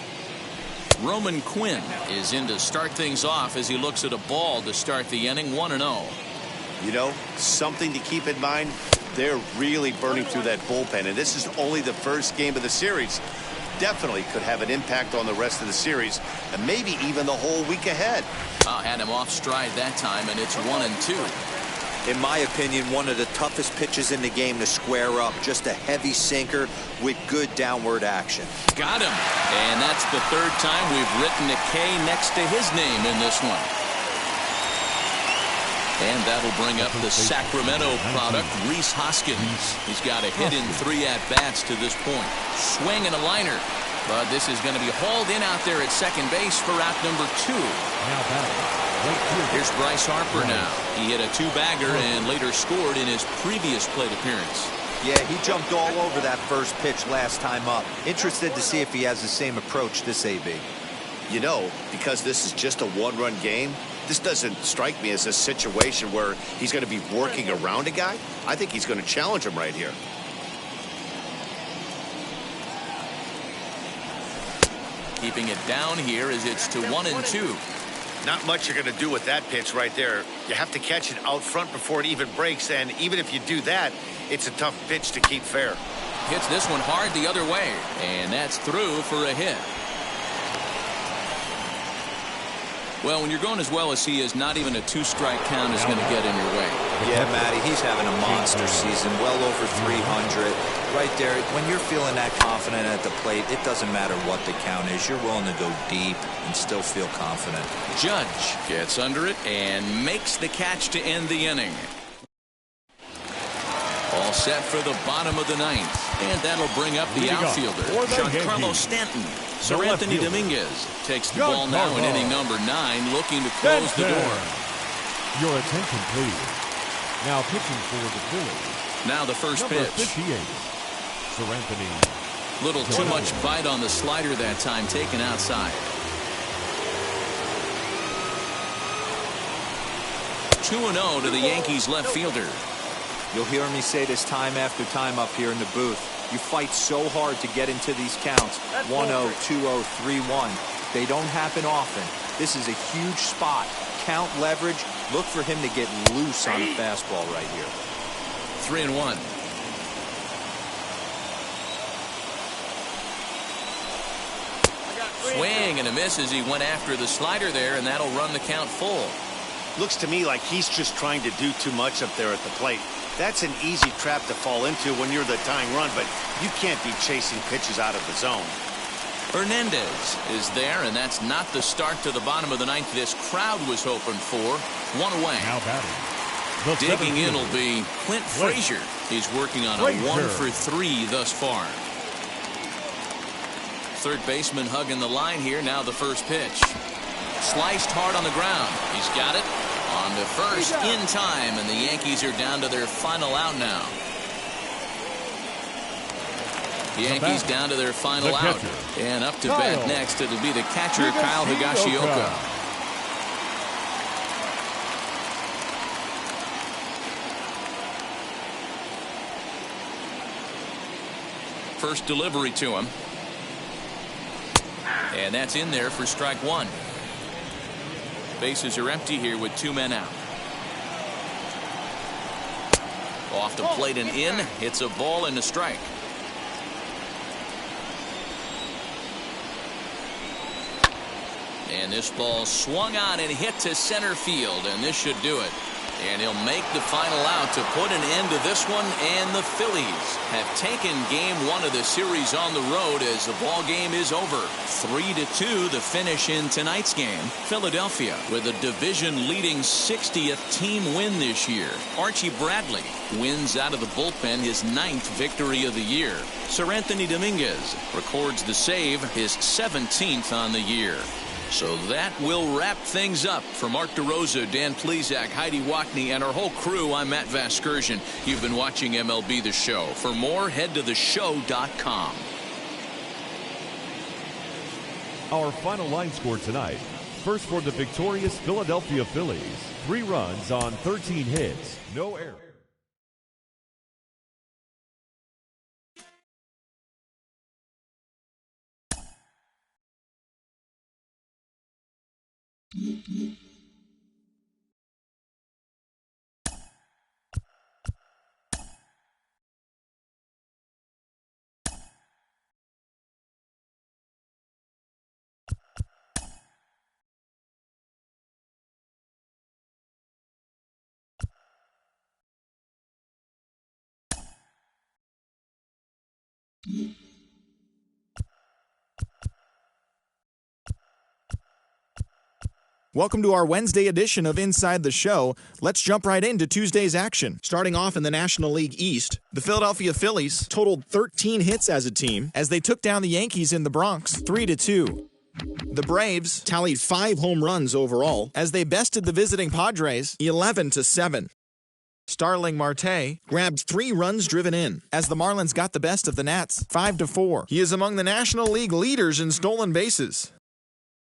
Roman Quinn is in to start things off as he looks at a ball to start the inning. 1-0. You know, something to keep in mind, they're really burning through that bullpen, and this is only the first game of the series. Definitely could have an impact on the rest of the series, and maybe even the whole week ahead. Had him off stride that time, and it's 1-2. In my opinion, one of the toughest pitches in the game to square up. Just a heavy sinker with good downward action. Got him. And that's the third time we've written a K next to his name in this one. And that'll bring up the Sacramento product, Rhys Hoskins. He's got a hit in 3 at-bats to this point. Swing and a liner. But this is going to be hauled in out there at second base for out number 2. Here's Bryce Harper now. He hit a 2-bagger and later scored in his previous plate appearance. Yeah, he jumped all over that first pitch last time up. Interested to see if he has the same approach this AB. You know, because this is just a one-run game, this doesn't strike me as a situation where he's going to be working around a guy. I think he's going to challenge him right here. Keeping it down here as it's to 1-2. Not much you're going to do with that pitch right there. You have to catch it out front before it even breaks, and even if you do that, it's a tough pitch to keep fair. Hits this one hard the other way, and that's through for a hit. Well, when you're going as well as he is, not even a 2-strike count is going to get in your way. Yeah, Matty, he's having a monster season, well over 300. Right there, when you're feeling that confident at the plate, it doesn't matter what the count is. You're willing to go deep and still feel confident. Judge gets under it and makes the catch to end the inning. All set for the bottom of the 9th. And that'll bring up the outfielder, Giancarlo Stanton. Sir Anthony Dominguez takes the ball now in inning number 9, looking to close the door. Your attention, please. Now pitching for the Phillies. Now the first pitch. 58. Sir Anthony. Little too much bite on the slider that time, taken outside. 2-0 to the Yankees left fielder. You'll hear me say this time after time up here in the booth. You fight so hard to get into these counts. 1-0, 2-0, 3-1. They don't happen often. This is a huge spot. Count leverage. Look for him to get loose on a fastball right here. 3-1. Swing and a miss as he went after the slider there, and that'll run the count full. Looks to me like he's just trying to do too much up there at the plate. That's an easy trap to fall into when you're the tying run, but you can't be chasing pitches out of the zone. Hernandez is there, and that's not the start to the bottom of the 9th this crowd was hoping for. 1 away. Now batting. Digging in will be Clint Frazier. He's working on a 1-for-3 thus far. Third baseman hugging the line here. Now the first pitch. Sliced hard on the ground. He's got it. On to first in time, and the Yankees are down to their final out now. The Yankees down to their final out. And up to bat next, it'll be the catcher, Kyle Higashioka. First delivery to him. And that's in there for strike 1. Bases are empty here with 2 men out. Off the plate and in. It's a ball and a strike. And this ball swung on and hit to center field, and this should do it. And he'll make the final out to put an end to this one, and the Phillies have taken game one of the series on the road as the ball game is over. 3-2 the finish in tonight's game. Philadelphia with a division-leading 60th team win this year. Archie Bradley wins out of the bullpen his 9th victory of the year. Sir Anthony Dominguez records the save, his 17th on the year. So that will wrap things up. For Mark DeRosa, Dan Plesac, Heidi Wackney, and our whole crew, I'm Matt Vasgersian. You've been watching MLB The Show. For more, head to theshow.com. Our final line score tonight. First for the victorious Philadelphia Phillies. 3 runs on 13 hits. No errors. Welcome to our Wednesday edition of Inside the Show. Let's jump right into Tuesday's action. Starting off in the National League East, the Philadelphia Phillies totaled 13 hits as a team as they took down the Yankees in the Bronx 3-2. The Braves tallied 5 home runs overall as they bested the visiting Padres 11-7. Starling Marte grabbed 3 runs driven in as the Marlins got the best of the Nats 5-4. He is among the National League leaders in stolen bases.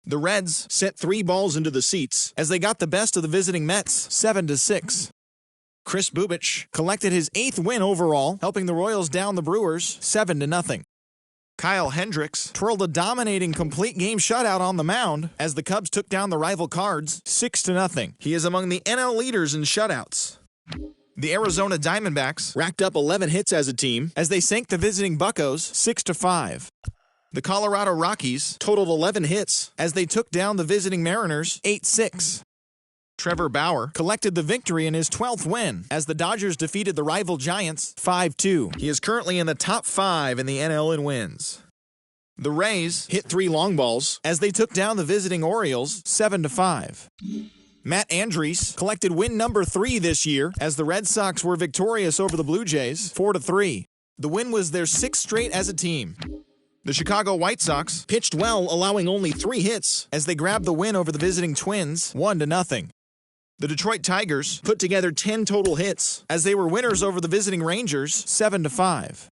The Reds sent 3 balls into the seats as they got the best of the visiting Mets 7-6. Chris Bubich collected his 8th win overall, helping the Royals down the Brewers 7-0. Kyle Hendricks twirled a dominating complete game shutout on the mound as the Cubs took down the rival Cards 6-0. He is among the NL leaders in shutouts. The Arizona Diamondbacks racked up 11 hits as a team as they sank the visiting Buccos 6-5. The Colorado Rockies totaled 11 hits as they took down the visiting Mariners 8-6. Trevor Bauer collected the victory in his 12th win as the Dodgers defeated the rival Giants 5-2. He is currently in the top 5 in the NL in wins. The Rays hit 3 long balls as they took down the visiting Orioles 7-5. Matt Andriese collected win number 3 this year as the Red Sox were victorious over the Blue Jays 4-3. The win was their 6th straight as a team. The Chicago White Sox pitched well, allowing only 3 hits as they grabbed the win over the visiting Twins 1-0. The Detroit Tigers put together 10 total hits as they were winners over the visiting Rangers 7-5.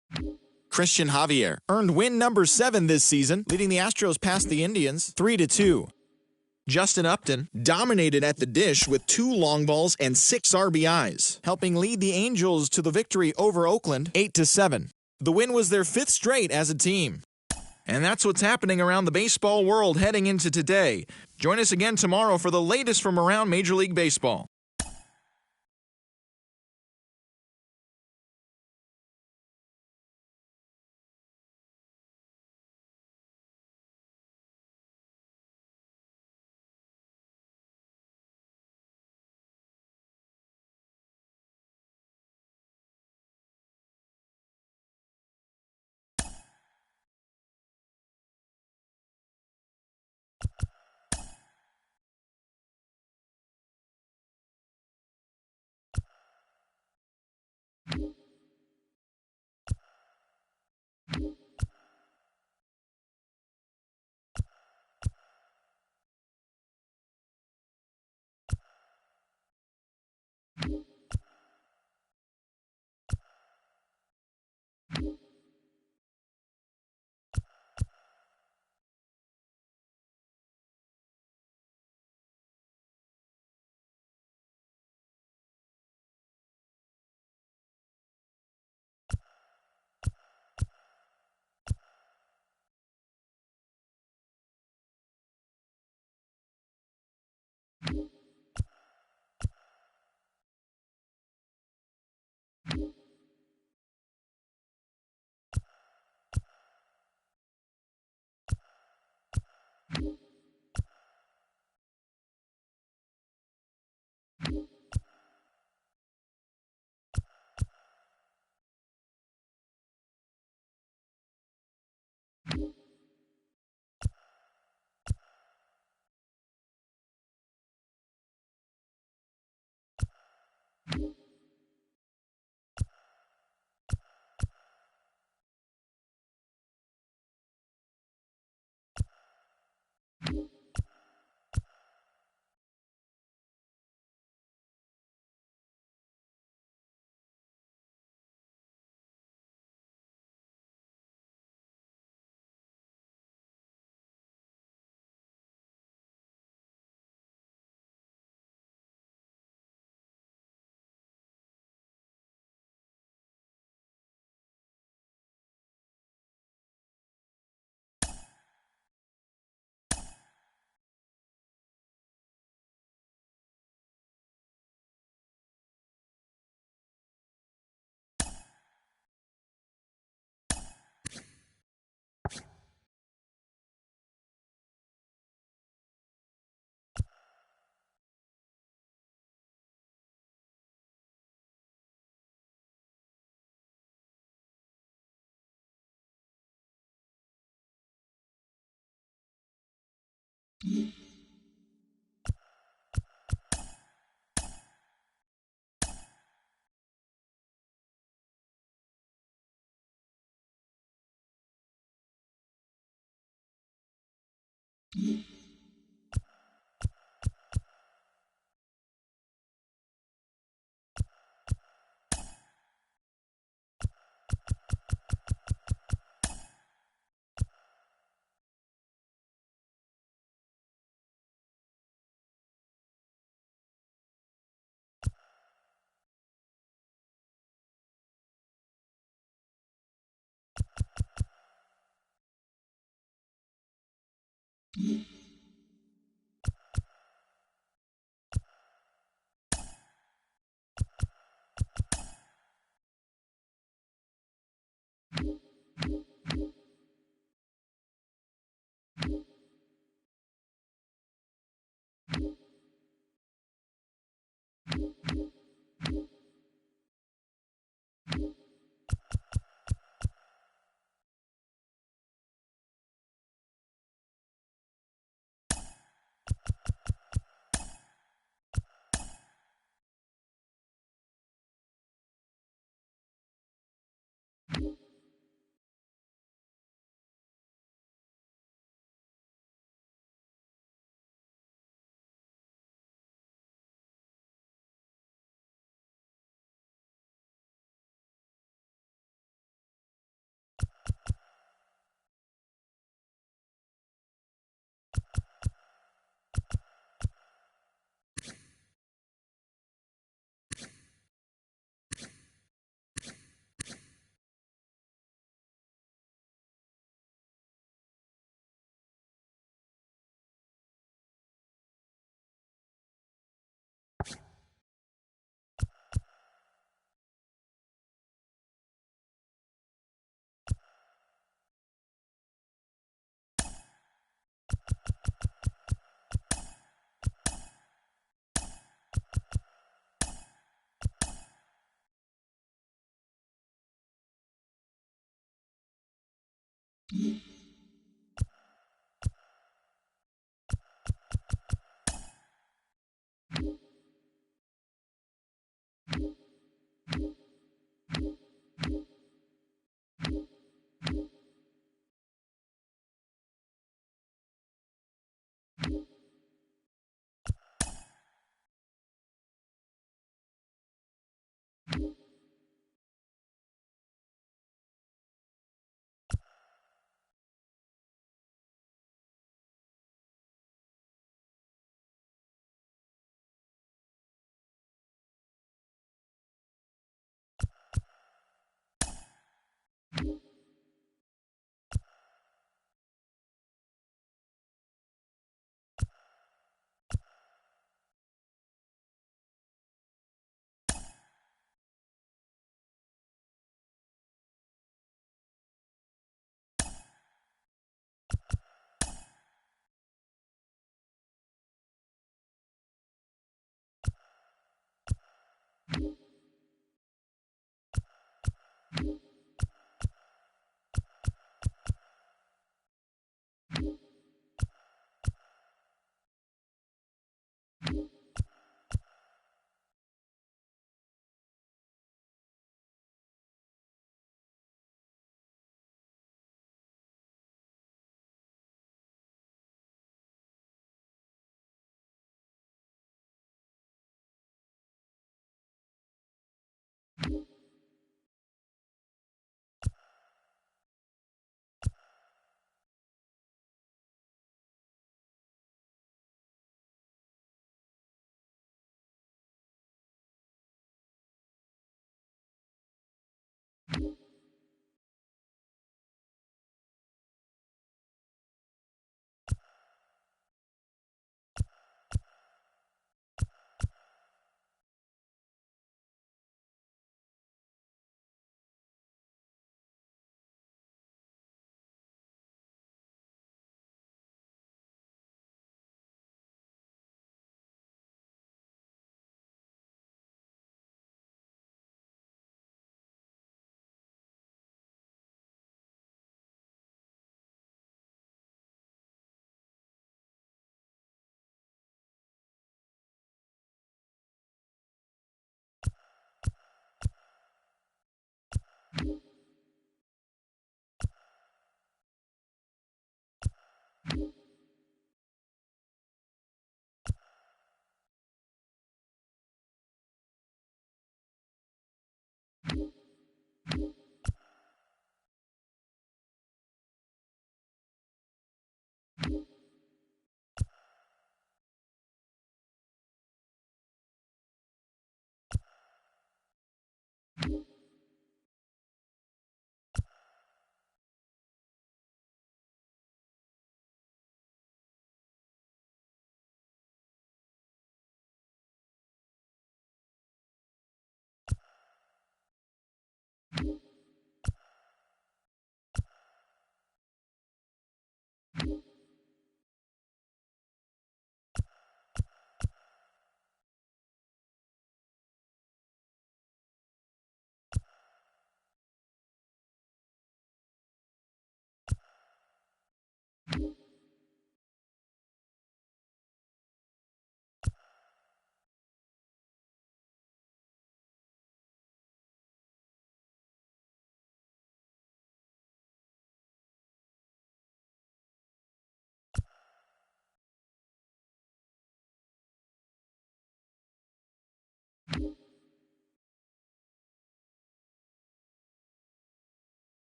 Christian Javier earned win number 7 this season, leading the Astros past the Indians 3-2. Justin Upton dominated at the dish with 2 long balls and 6 RBIs, helping lead the Angels to the victory over Oakland 8-7. The win was their 5th straight as a team. And that's what's happening around the baseball world heading into today. Join us again tomorrow for the latest from around Major League Baseball.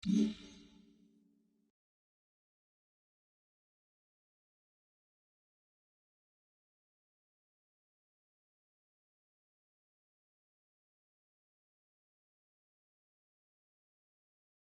Mm-hmm.